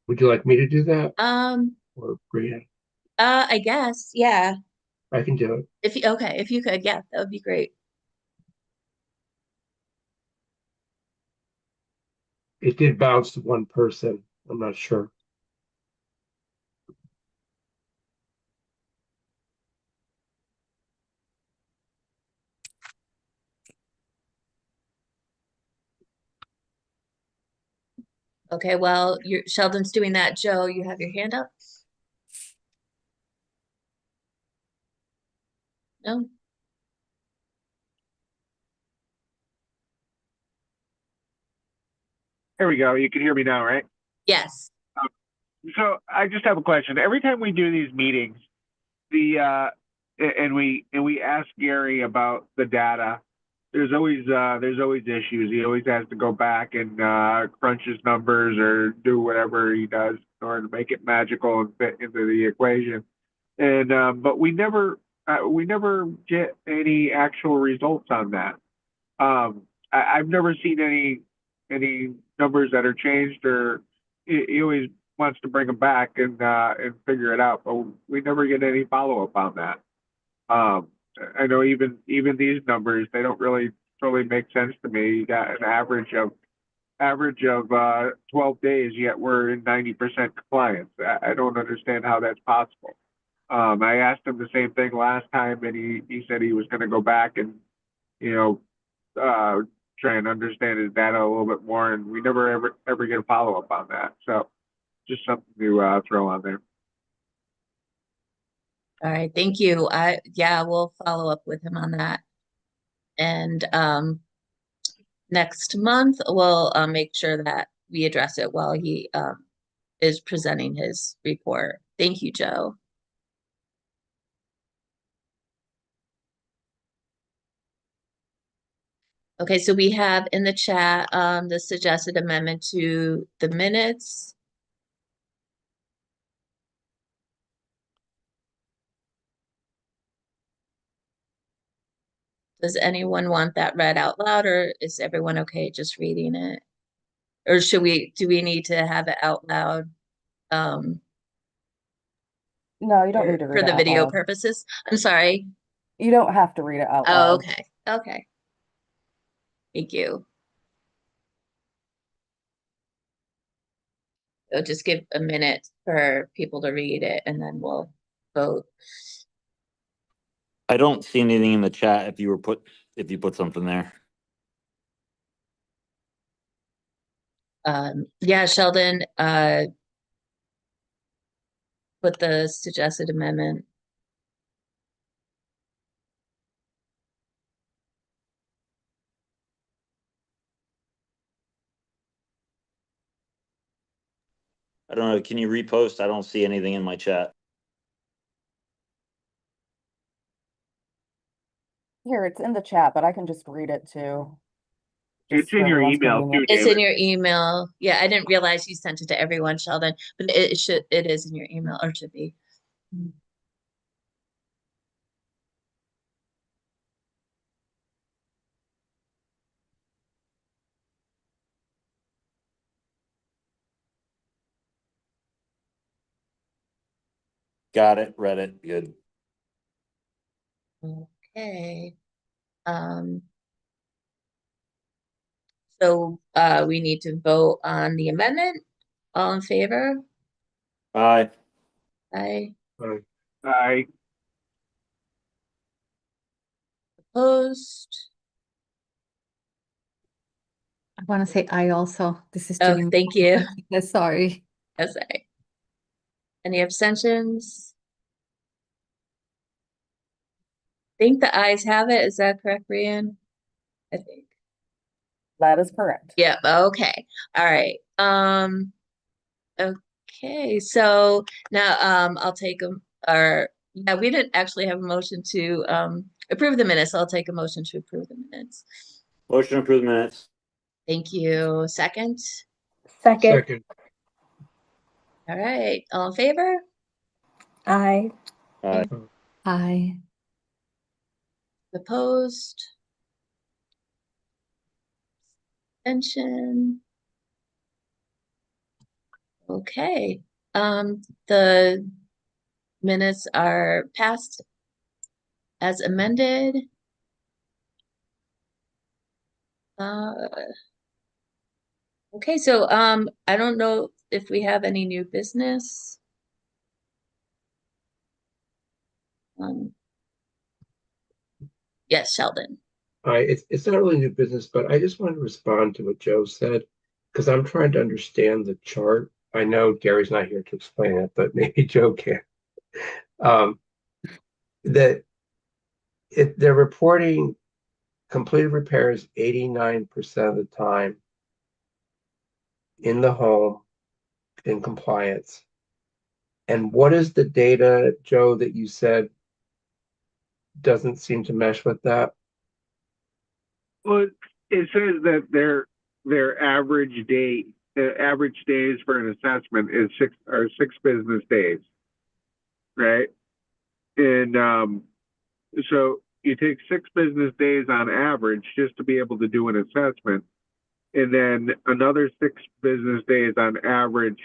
Would you like me to do that Um, or Brian? I guess, yeah. I can do it. If you could, yeah, that would be great. It did bounce to one person. I'm not sure. Okay, well, Sheldon's doing that. Joe, you have your hand up? No? Here we go. You can hear me now, right? Yes. So I just have a question. Every time we do these meetings, and we ask Gary about the data, there's always issues. He always has to go back and crunch his numbers or do whatever he does in order to make it magical and fit into the equation. And but we never get any actual results on that. I've never seen any numbers that are changed, or he always wants to bring them back and figure it out, but we never get any follow up on that. Um, I know even these numbers, they don't really make sense to me. You got an average of 12 days, yet we're in 90% compliance. I don't understand how that's possible. I asked him the same thing last time, and he said he was going to go back and, you know, try and understand his data a little bit more, and we never ever get a follow up on that. So just something to throw on there. All right, thank you. Yeah, we'll follow up with him on that. And next month we'll make sure that we address it while he is presenting his report. Thank you, Joe. Okay, so we have in the chat the suggested amendment to the minutes. Does anyone want that read out loud, or is everyone okay just reading it? Or do we need to have it out loud No, you don't need to for read it the out video loud. purposes? I'm sorry. You don't have to read it out Oh, loud. okay. Okay. Thank you. So just give a minute for people to read it and then we'll vote. I don't see anything in the chat if you put something there. Yeah, Sheldon, put the suggested amendment. I don't know. Can you repost? I don't see anything in my chat. Here, it's in the chat, but I can just read it too. It's Just for in your everyone's email convenience. too, It's in David. your email. Yeah, I didn't realize you sent it to everyone, Sheldon, but it is in your email, or should be. Got it. Read it. Good. Okay. So we need to vote on the amendment. All in favor? Bye. Aye. I, Opposed? I want to say I also. This is Oh, Jenny. thank you. Sorry. Yes, aye. Any abstentions? Think the ayes have it. Is that correct, Brianne? I think. That is correct. Yeah, okay. All right. Okay, so now I'll take them or yeah, we didn't actually have a motion to approve the minutes. I'll take a motion to approve the minutes. Motion to approve the minutes. Thank you. Second. Second, Second, All right. All in favor? aye. Hi. Opposed? Abstention? Okay. The minutes are passed as amended. Okay, so I don't know if we have any new business. Yes, Sheldon. it's not really new business, but I just wanted to respond to what Joe said, because I'm trying to understand the chart. I know Gary's not here to explain it, but maybe Joe can. That they're reporting completed repairs 89% of the time in the home in compliance. And what is the data, Joe, that you said doesn't seem to mesh with that? well, it says that their average days for an assessment is 6 business days, right? And so you take 6 business days on average just to be able to do an assessment, and then another 6 business days on average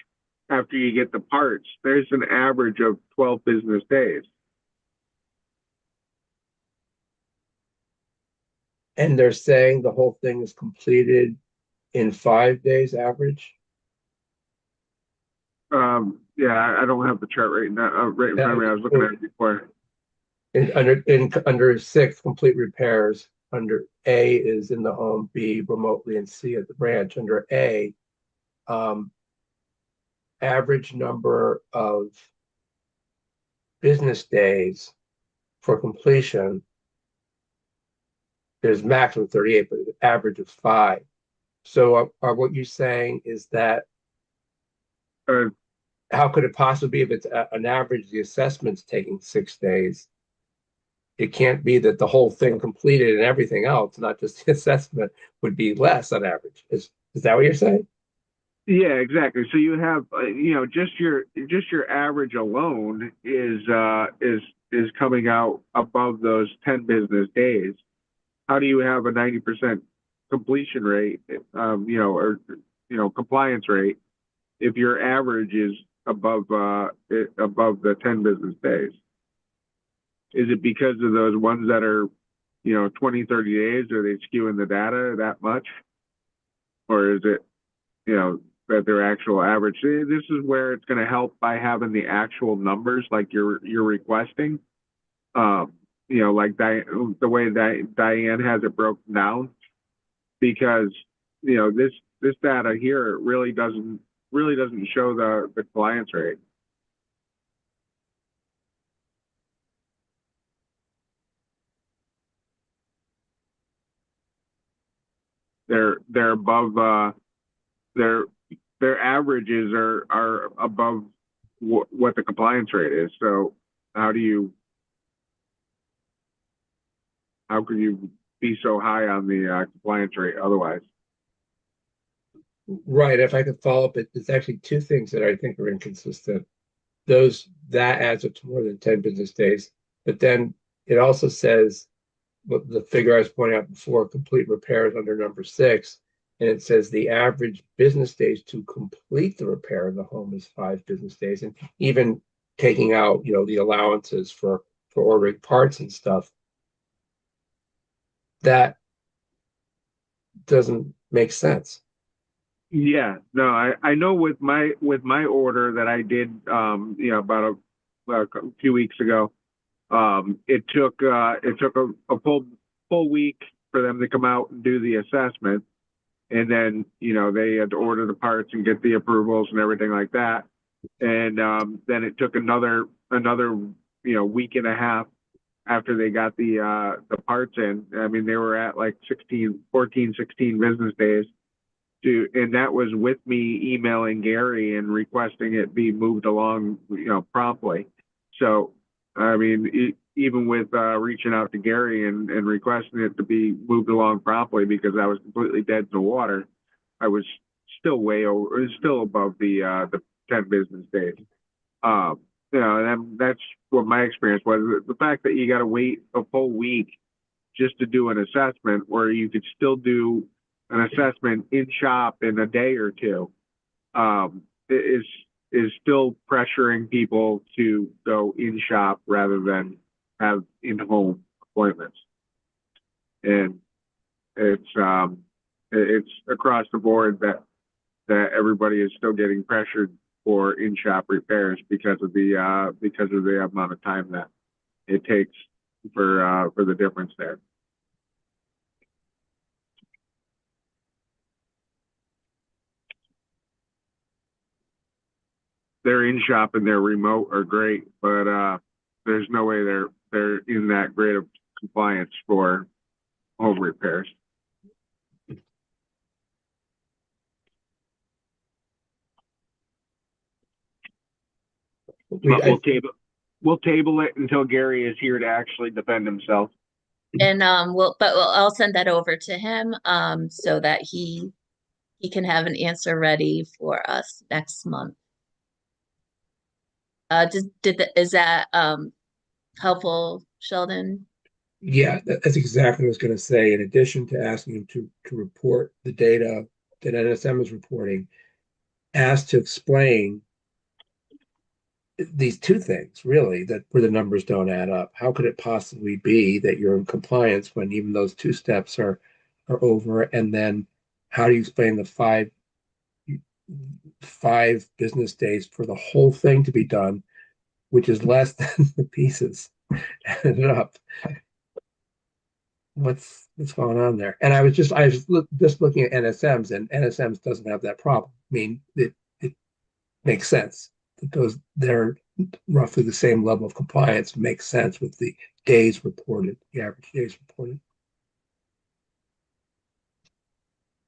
after you get the parts. There's an average of 12 business days. And they're saying the whole thing is completed in 5 days average? Yeah, I don't have the chart right now, right in front of me. I was looking at it before. Under 6, complete repairs, under A is in the home, B remotely, and C at the branch. Under A, average number of business days for completion, there's maximum 38, but the average of 5. So are what you're saying is that Uh, how could it possibly be if it's an average, the assessment's taking 6 days? It can't be that the whole thing completed and everything else, not just the assessment, would be less on average. Is that what you're saying? Yeah, exactly. So you have, just your average alone is coming out above those 10 business days. How do you have a 90% completion rate, or compliance rate if your average is above the 10 business days? Is it because of those ones that are, 20, 30 days? Are they skewing the data that much? Or is it, that their actual average? This is where it's going to help by having the actual numbers like you're requesting. Like the way that Diane has it broken down, because this data here really doesn't show the compliance rate. They're above their averages are above what the compliance rate is. So how could you be so high on the compliance rate otherwise? Right. If I could follow up, it's actually 2 things that I think are inconsistent. That adds up to more than 10 business days. But then it also says what the figure I was pointing out before, complete repairs under number 6. And it says the average business days to complete the repair in the home is 5 business days. And even taking out, the allowances for ordering parts and stuff, that doesn't make sense. Yeah, no, I know with my order that I did, about a few weeks ago. It took a full week for them to come out and do the assessment, and then they had to order the parts and get the approvals and everything like that. And then it took another week and a half after they got the parts in. I mean, they were at like 16 business days and that was with me emailing Gary and requesting it be moved along, promptly. So, I mean, even with reaching out to Gary and requesting it to be moved along promptly because I was completely dead in the water, I was still still above the 10 business days. And that's what my experience was. The fact that you got to wait a full week just to do an assessment, where you could still do an assessment in shop in a day or two, is still pressuring people to go in shop rather than have in-home appointments. And it's across the board that everybody is still getting pressured for in-shop repairs because of the amount of time that it takes for the difference there. Their in-shop and their remote are great, but there's no way they're in that great of compliance for home repairs. We'll table it until Gary is here to actually defend himself. And I'll send that over to him so that he can have an answer ready for us next month. Is that helpful, Sheldon? Yeah, that's exactly what I was going to say. In addition to asking him to report the data that NSM is reporting, asked to explain these two things, really, that where the numbers don't add up. How could it possibly be that you're in compliance when even those two steps are over? And then how do you explain the five business days for the whole thing to be done, which is less than the pieces added up? What's going on there? And I was just looking at NSMs, and NSMs doesn't have that problem. I mean, it makes sense that they're roughly the same level of compliance. Makes sense with the days reported, the average days reported.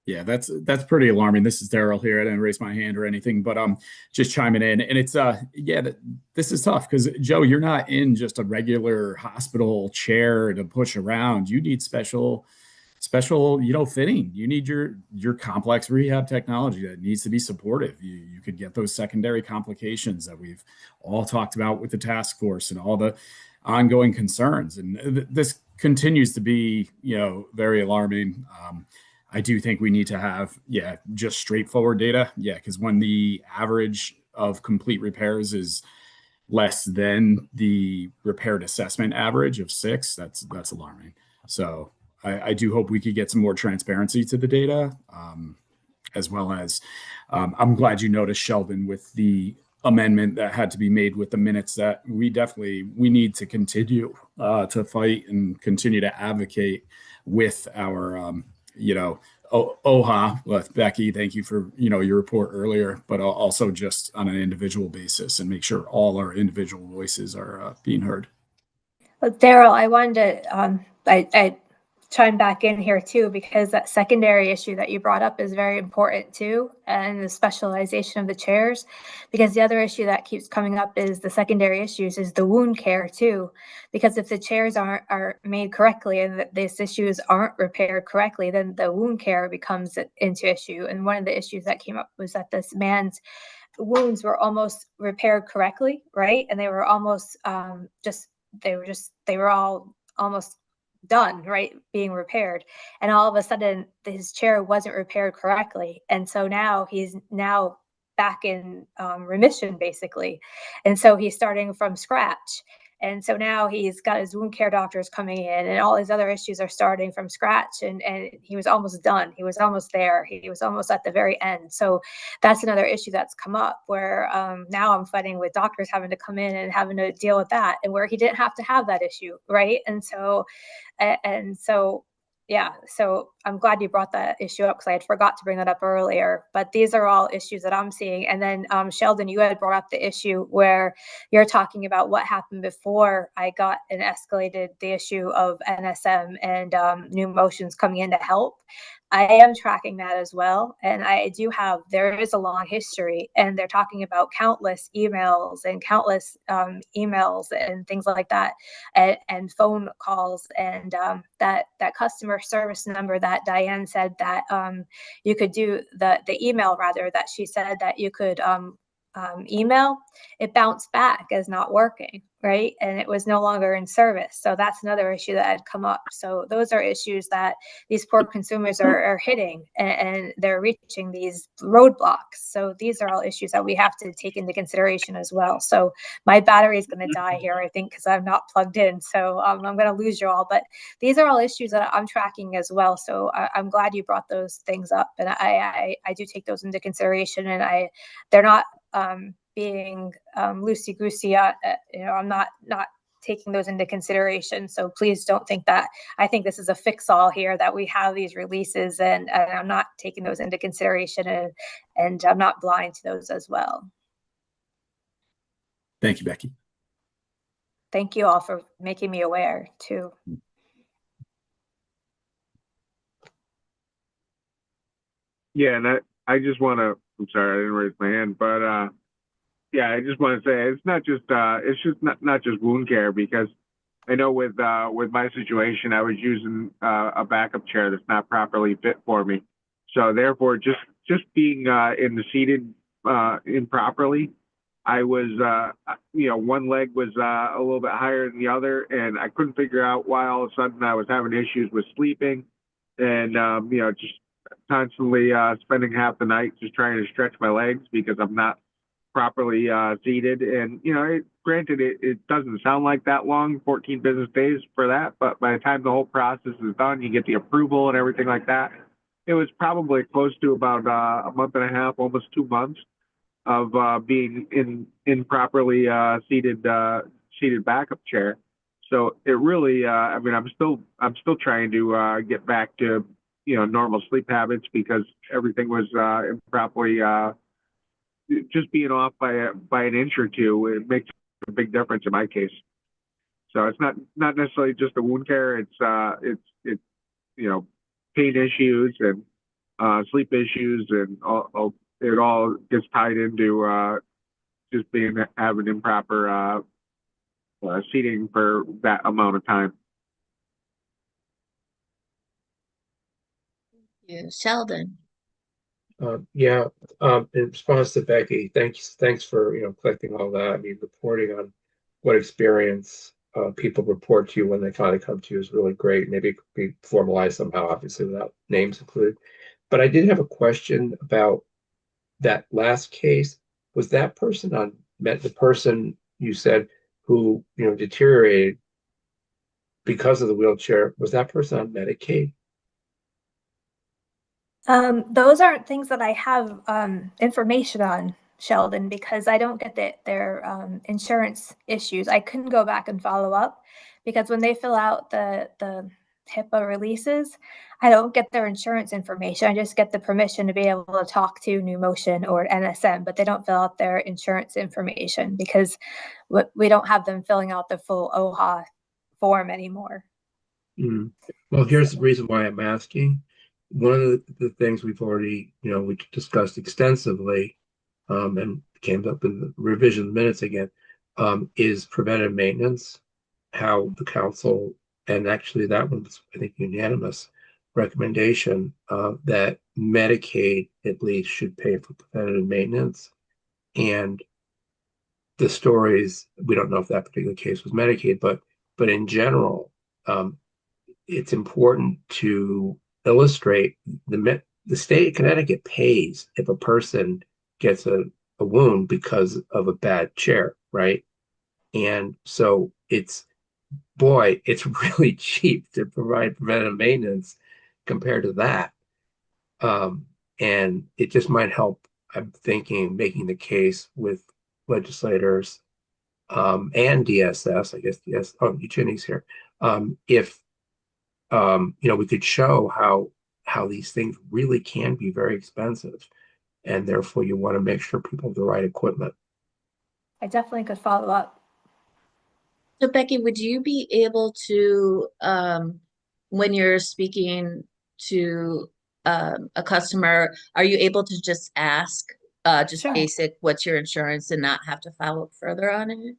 Yeah, that's pretty alarming. This is Daryl here. I didn't raise my hand or anything, but just chiming in. And it's this is tough because Joe, you're not in just a regular hospital chair to push around. You need special, fitting. You need your complex rehab technology that needs to be supportive. You could get those secondary complications that we've all talked about with the task force and all the ongoing concerns. And this continues to be, very alarming. I do think we need to have, just straightforward data. Yeah, because when the average of complete repairs is less than the repaired assessment average of 6, that's alarming. So I do hope we could get some more transparency to the data, as well as I'm glad you noticed, Sheldon, with the amendment that had to be made with the minutes, that we need to continue to fight and continue to advocate with our OHA. Well, Becky, thank you for your report earlier, but also just on an individual basis and make sure all our individual voices are being heard. Well, Daryl, I wanted to I chime back in here too, because that secondary issue that you brought up is very important too, and the specialization of the chairs, because the other issue that keeps coming up is the secondary issues is the wound care too, because if the chairs are made correctly and that these issues aren't repaired correctly, then the wound care becomes into issue. And one of the issues that came up was that this man's wounds were almost repaired correctly, right? And they were almost they were all almost done, right, being repaired, and all of a sudden his chair wasn't repaired correctly, and so now he's back in remission basically, and so he's starting from scratch. And so now he's got his wound care doctors coming in, and all his other issues are starting from scratch. And he was almost done. He was almost there. He was almost at the very end. So that's another issue that's come up where now I'm fighting with doctors having to come in and having to deal with that, and where he didn't have to have that issue, right? And so yeah, so I'm glad you brought that issue up because I had forgot to bring that up earlier. But these are all issues that I'm seeing. And then Sheldon, you had brought up the issue where you're talking about what happened before I got and escalated the issue of NSM and new motions coming in to help. I am tracking that as well. And there is a long history, and they're talking about countless emails and countless emails and things like that, and phone calls, and that customer service number that Diane said that you could do the email, rather, that she said that you could email, it bounced back as not working, right? And it was no longer in service. So that's another issue that had come up. So those are issues that these poor consumers are hitting, and they're reaching these roadblocks. So these are all issues that we have to take into consideration as well. So my battery is going to die here, I think, because I'm not plugged in. So I'm going to lose you all. But these are all issues that I'm tracking as well. So I'm glad you brought those things up. And I do take those into consideration. And they're not being loosey-goosey. I'm not taking those into consideration. So please don't think that I think this is a fix-all here, that we have these releases, and I'm not taking those into consideration, and I'm not blind to those as well. Thank you, Becky. Thank you all for making me aware too. Yeah, and I just want to, I'm sorry, I didn't raise my hand, but yeah, I just want to say it's just not just wound care, because I know with my situation, I was using a backup chair that's not properly fit for me. So therefore, just being in the seated improperly, I was one leg was a little bit higher than the other, and I couldn't figure out why all of a sudden I was having issues with sleeping, and just constantly spending half the night just trying to stretch my legs because I'm not properly seated. And granted, it doesn't sound like that long, 14 business days for that, but by the time the whole process is done, you get the approval and everything like that, it was probably close to about a month and a half, almost 2 months of being in improperly seated backup chair. So it really I'm still trying to get back to normal sleep habits, because everything was improperly just being off by an inch or two. It makes a big difference in my case. So it's not necessarily just the wound care. It's pain issues and sleep issues, and it all gets tied into just having improper seating for that amount of time. Yeah, Sheldon. In response to Becky, thanks for collecting all that. I mean, reporting on what experience people report to you when they finally come to you is really great. Maybe it could be formalized somehow, obviously without names included. But I did have a question about that last case. Was that person the person you said who deteriorated because of the wheelchair? Was that person on Medicaid? Those aren't things that I have information on, Sheldon, because I don't get their insurance issues. I couldn't go back and follow up, because when they fill out the HIPAA releases, I don't get their insurance information. I just get the permission to be able to talk to New Motion or NSM, but they don't fill out their insurance information, because we don't have them filling out the full OHA form anymore. Mm. Well, here's the reason why I'm asking. One of the things we've already, we discussed extensively, and came up in the revision minutes again, is preventive maintenance. How the council, and actually that one was, I think, unanimous recommendation that Medicaid at least should pay for preventative maintenance. And the stories, we don't know if that particular case was Medicaid, but in general, it's important to illustrate the state of Connecticut pays if a person gets a wound because of a bad chair, right? And so boy, it's really cheap to provide preventive maintenance compared to that. And it just might help, I'm thinking, making the case with legislators and DSS, I guess, yes, oh, Eugenics here. If we could show how these things really can be very expensive, and therefore you want to make sure people have the right equipment. I definitely could follow up. So Becky, would you be able to, when you're speaking to a customer, are you able to just ask just Sure. basic, what's your insurance, and not have to follow up further on it?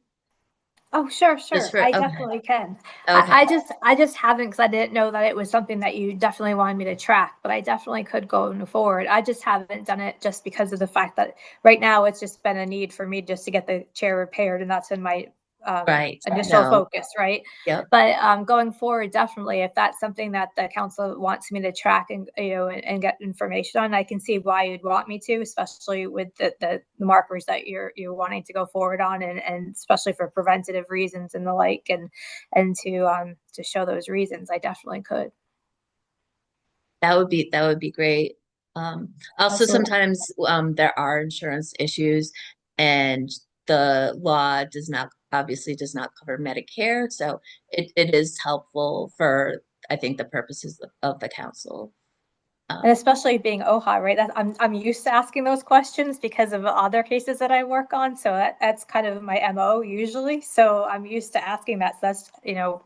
Oh, sure. for- I okay. definitely can. Okay. I just haven't, because I didn't know that it was something that you definitely wanted me to track, but I definitely could going forward. I just haven't done it just because of the fact that right now it's just been a need for me just to get the chair repaired, and that's in my Right. initial No. focus, right? Yep. But going forward, definitely, if that's something that the council wants me to track and and get information on, I can see why you'd want me to, especially with the markers that you're wanting to go forward on, and especially for preventative reasons and the like, and to show those reasons, I definitely could. That would be great. Also, Absolutely. sometimes there are insurance issues, and the law obviously does not cover Medicare, so it is helpful for, I think, the purposes of the council. And especially being OHA, right? I'm used to asking those questions because of other cases that I work on. So that's kind of my MO usually. So I'm used to asking that. So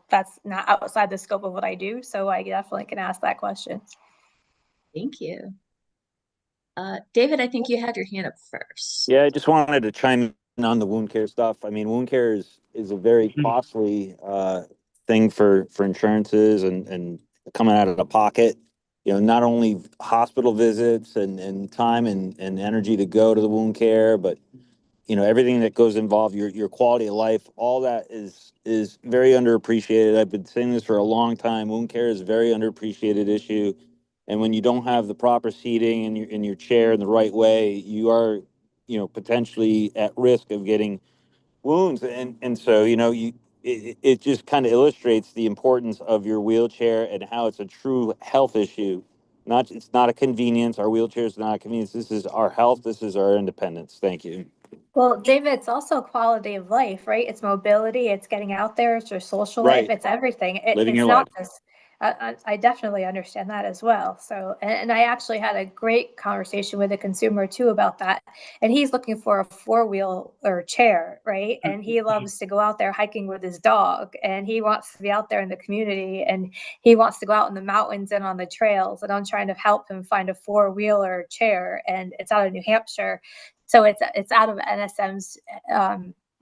that's not outside the scope of what I do. So I definitely can ask that question. Thank you. David, I think you had your hand up first. Yeah, I just wanted to chime in on the wound care stuff. I mean, wound care is a very costly thing for insurances and coming out of the pocket. Not only hospital visits and time and energy to go to the wound care, but everything that goes involved, your quality of life, all that is very underappreciated. I've been saying this for a long time. Wound care is a very underappreciated issue. And when you don't have the proper seating in your chair in the right way, you are, potentially at risk of getting wounds. And so, it just kind of illustrates the importance of your wheelchair and how it's a true health issue. It's not a convenience. Our wheelchair is not a convenience. This is our health. This is our independence. Thank you. Well, David, it's also quality of life, right? It's mobility, it's getting out there, it's your social life, Right. it's everything. Living It's your not life. just, I definitely understand that as well. So, and I actually had a great conversation with a consumer too about that. And he's looking for a four-wheel or chair, right? And he loves to go out there hiking with his dog, and he wants to be out there in the community, and he wants to go out in the mountains and on the trails. And I'm trying to help him find a four-wheeler chair, and it's out of New Hampshire. So it's out of NSM's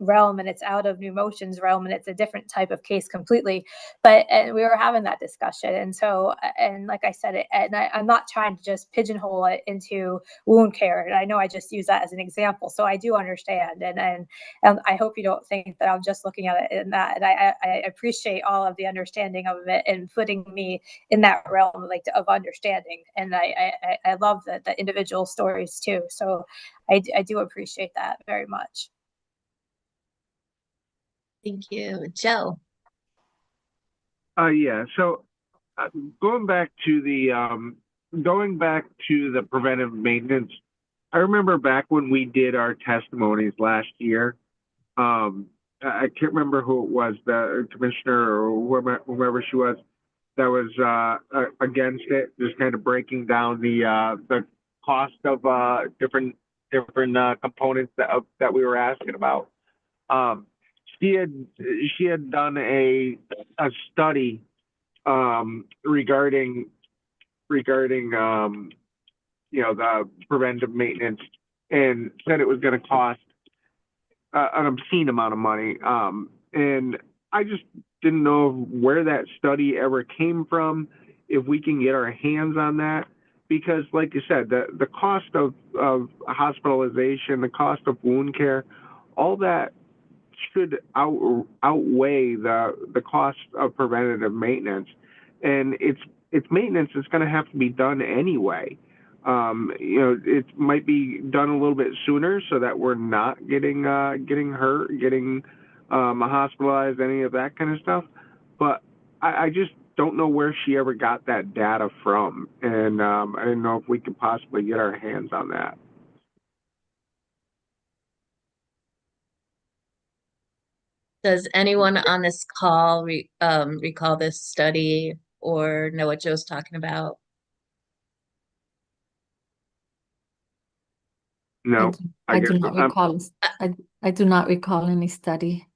realm, and it's out of New Motion's realm, and it's a different type of case completely. And we were having that discussion, and so, and like I said, I'm not trying to just pigeonhole it into wound care. And I know I just use that as an example, so I do understand, and I hope you don't think that I'm just looking at it in that. And I appreciate all of the understanding of it and putting me in that realm, like of understanding. And I love the individual stories too. So I do appreciate that very much. Thank you. Joe. Yeah. So going back to the preventive maintenance, I remember back when we did our testimonies last year. I can't remember who it was, the commissioner or whomever she was, that was against it, just kind of breaking down the cost of different components that we were asking about. She had done a study regarding the preventive maintenance, and said it was going to cost an obscene amount of money. And I just didn't know where that study ever came from, if we can get our hands on that. Because like you said, the cost of hospitalization, the cost of wound care, all that should outweigh the cost of preventative maintenance. And it's maintenance that's going to have to be done anyway. It might be done a little bit sooner so that we're not getting hurt, getting hospitalized, any of that kind of stuff. But I just don't know where she ever got that data from, and I didn't know if we could possibly get our hands on that. Does anyone on this call recall this study or know what Joe's talking about? No, I do guess not I'm, recall. I do not recall any study.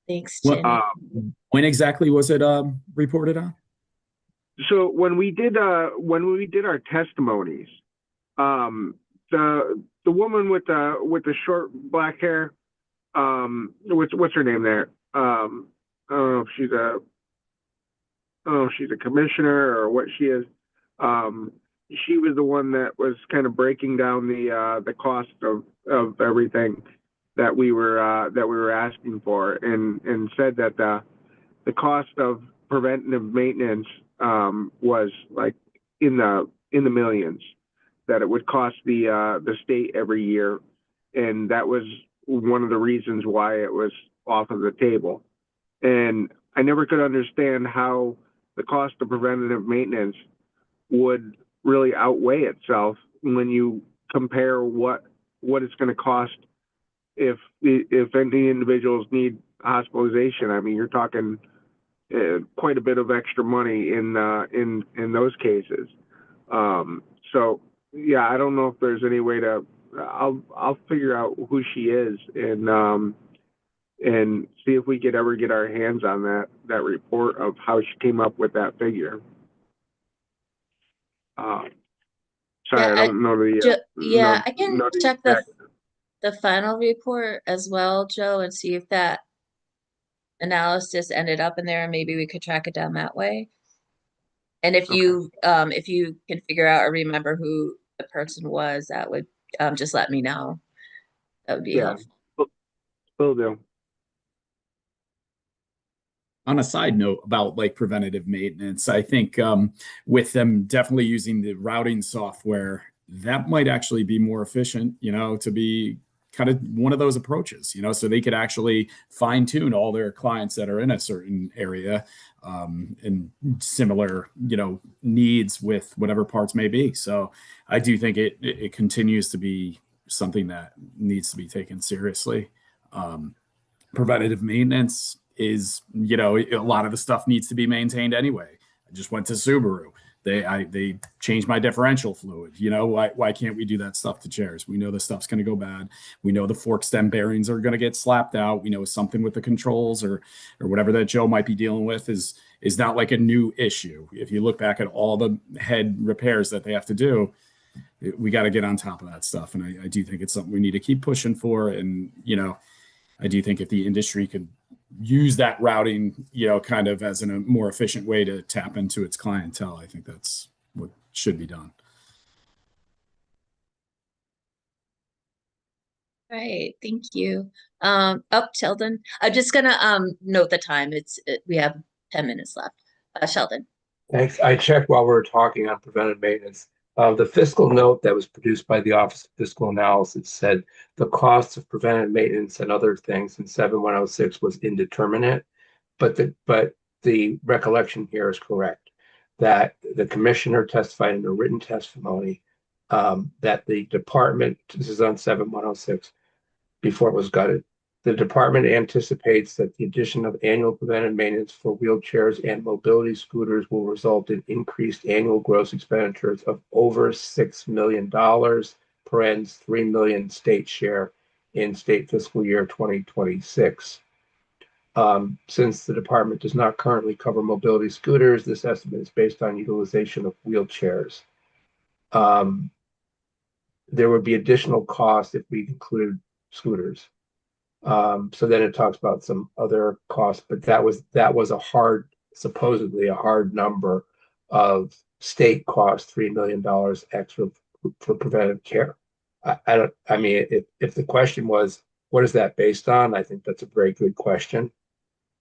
Thanks, What, Jenny. when exactly was it reported on? so when we did our testimonies, the woman with the short black hair, what's her name there? I don't know if she's a commissioner or what she is. She was the one that was kind of breaking down the cost of everything that we were asking for, and said that the cost of preventative maintenance was like in the millions that it would cost the state every year, and that was one of the reasons why it was off of the table. And I never could understand how the cost of preventative maintenance would really outweigh itself when you compare what it's going to cost if any individuals need hospitalization. I mean, you're talking quite a bit of extra money in those cases. So yeah, I don't know if there's any way to. I'll figure out who she is and see if we could ever get our hands on that report of how she came up with that figure. Sorry, Yeah, I don't know the. Yeah, I can know the check exact- the final report as well, Joe, and see if that analysis ended up in there, and maybe we could track it down that way. And if you can figure out or remember who the person was, that would just let me know. That would be Yeah, helpful. will do. On a side note about like preventative maintenance, I think with them definitely using the routing software, that might actually be more efficient, to be kind of one of those approaches, so they could actually fine tune all their clients that are in a certain area and similar, needs with whatever parts may be. So I do think it continues to be something that needs to be taken seriously. Preventative maintenance is, a lot of the stuff needs to be maintained anyway. I just went to Subaru. They changed my differential fluid. Why can't we do that stuff to chairs? We know the stuff's going to go bad. We know the fork stem bearings are going to get slapped out. We know something with the controls or whatever that Joe might be dealing with is not like a new issue. If you look back at all the head repairs that they have to do, we got to get on top of that stuff. And I do think it's something we need to keep pushing for. And, I do think if the industry could use that routing, kind of as a more efficient way to tap into its clientele, I think that's what should be done. Right, thank you. Sheldon, I'm just gonna note the time. We have 10 minutes left. Sheldon. Thanks. I checked while we were talking on preventive maintenance. The fiscal note that was produced by the Office of Fiscal Analysis said the cost of preventive maintenance and other things in 7106 was indeterminate, but the recollection here is correct, that the commissioner testified in a written testimony that the department, this is on 7106, before it was gutted, the department anticipates that the addition of annual preventive maintenance for wheelchairs and mobility scooters will result in increased annual gross expenditures of over $6 million, parens $3 million state share in state fiscal year 2026. Since the department does not currently cover mobility scooters, this estimate is based on utilization of wheelchairs. There would be additional costs if we include scooters. So then it talks about some other costs, but that was supposedly a hard number of state cost, $3 million extra for preventive care. I mean, if the question was, what is that based on? I think that's a very good question.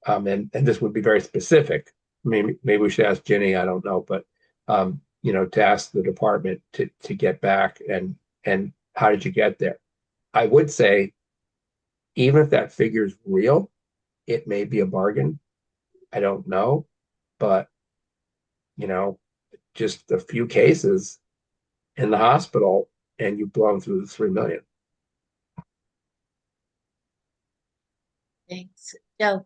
And this would be very specific. Maybe we should ask Jenny, I don't know, but to ask the department to get back and how did you get there? I would say, even if that figure is real, it may be a bargain. I don't know, but just a few cases in the hospital and you've blown through the 3 million. Thanks. Joe.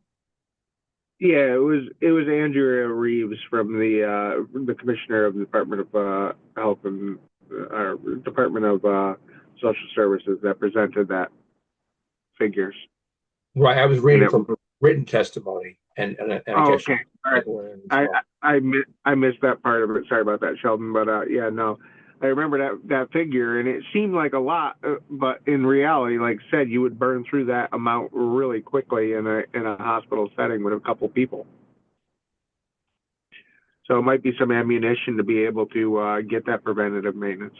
Yeah, it was Andrea Reeves from the commissioner of the Department of Health and Department of Social Services that presented that figures. Right, I was reading from written testimony, and I guess okay, all right. I missed that part of it. Sorry about that, Sheldon. But yeah, no, I remember that figure, and it seemed like a lot, but in reality, like I said, you would burn through that amount really quickly in a hospital setting with a couple people. So it might be some ammunition to be able to get that preventative maintenance.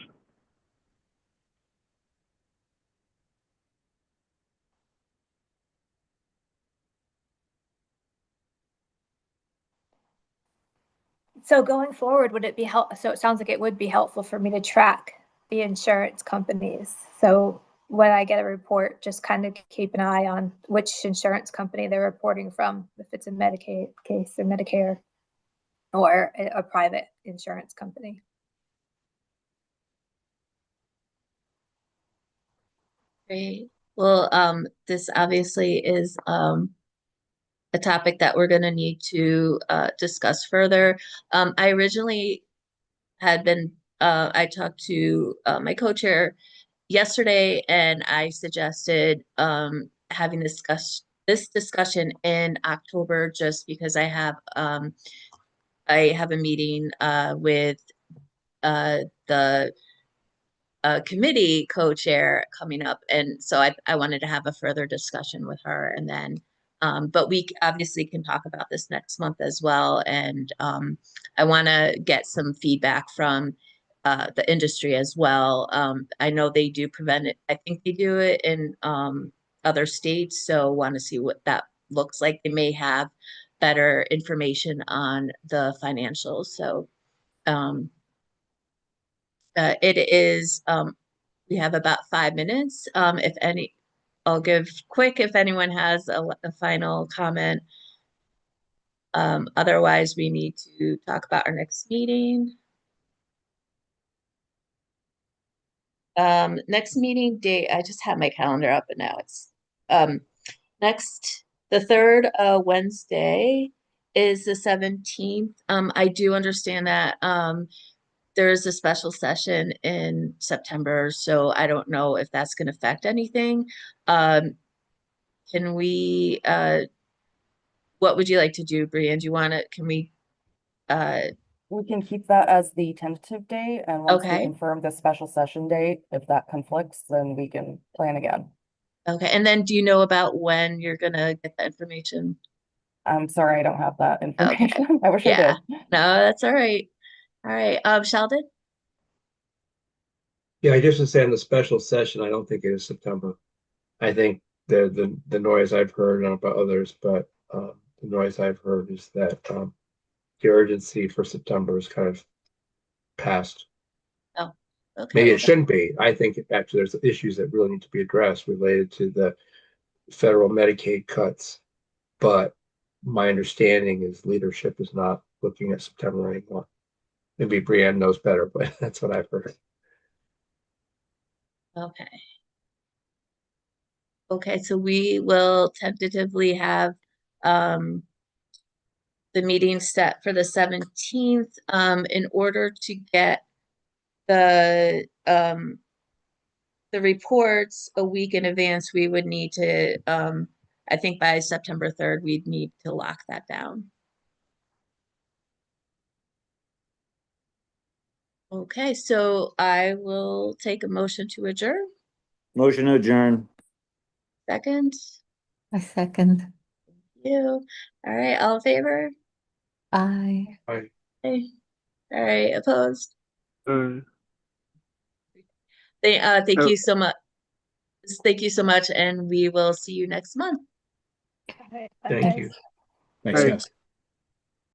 So going forward, would it be so it sounds like it would be helpful for me to track the insurance companies. So when I get a report, just kind of keep an eye on which insurance company they're reporting from, if it's a Medicaid case or Medicare or a private insurance company. Great. Well, this obviously is a topic that we're going to need to discuss further. I originally had been, I talked to my co-chair yesterday, and I suggested having this discussion in October, just because I have a meeting with the committee co-chair coming up, and so I wanted to have a further discussion with her, and then but we obviously can talk about this next month as well, and I want to get some feedback from the industry as well. I know they do prevent it. I think they do it in other states, so want to see what that looks like. They may have better information on the financials, so it is, we have about 5 minutes. I'll give quick if anyone has a final comment. Otherwise, we need to talk about our next meeting. Next meeting date, I just have my calendar up, and now it's the third Wednesday is the 17th. I do understand that there is a special session in September, so I don't know if that's going to affect anything. Can we, what would you like to do, Brian? Do you want to, we can keep that as the tentative date, and once we Okay. confirm the special session date, if that conflicts, then we can plan again. Okay, and then do you know about when you're gonna get the information? I'm sorry, I don't have that information. I wish I Yeah, did. no, that's all right. All right, Sheldon? Yeah, just to say on the special session, I don't think it is September. I think the noise I've heard, I don't know about others, but the noise I've heard is that the urgency for September is kind of past. Oh, okay. Maybe it shouldn't be. I think actually there's issues that really need to be addressed related to the federal Medicaid cuts. But my understanding is leadership is not looking at September anymore. Maybe Brienne knows better, but that's what I've heard. Okay. Okay, so we will tentatively have the meeting set for the 17th. In order to get the reports a week in advance, we would need to, I think by September 3rd, we'd need to lock that down. Okay, so I will take a motion to adjourn. Motion to adjourn. Second. I second. Thank you. All right, all in favor? Aye. Okay. All right, opposed? Uh, Thank Oh. you so much. Thank you so much, and we will see you next month. Thank you. Thanks, Hey. guys.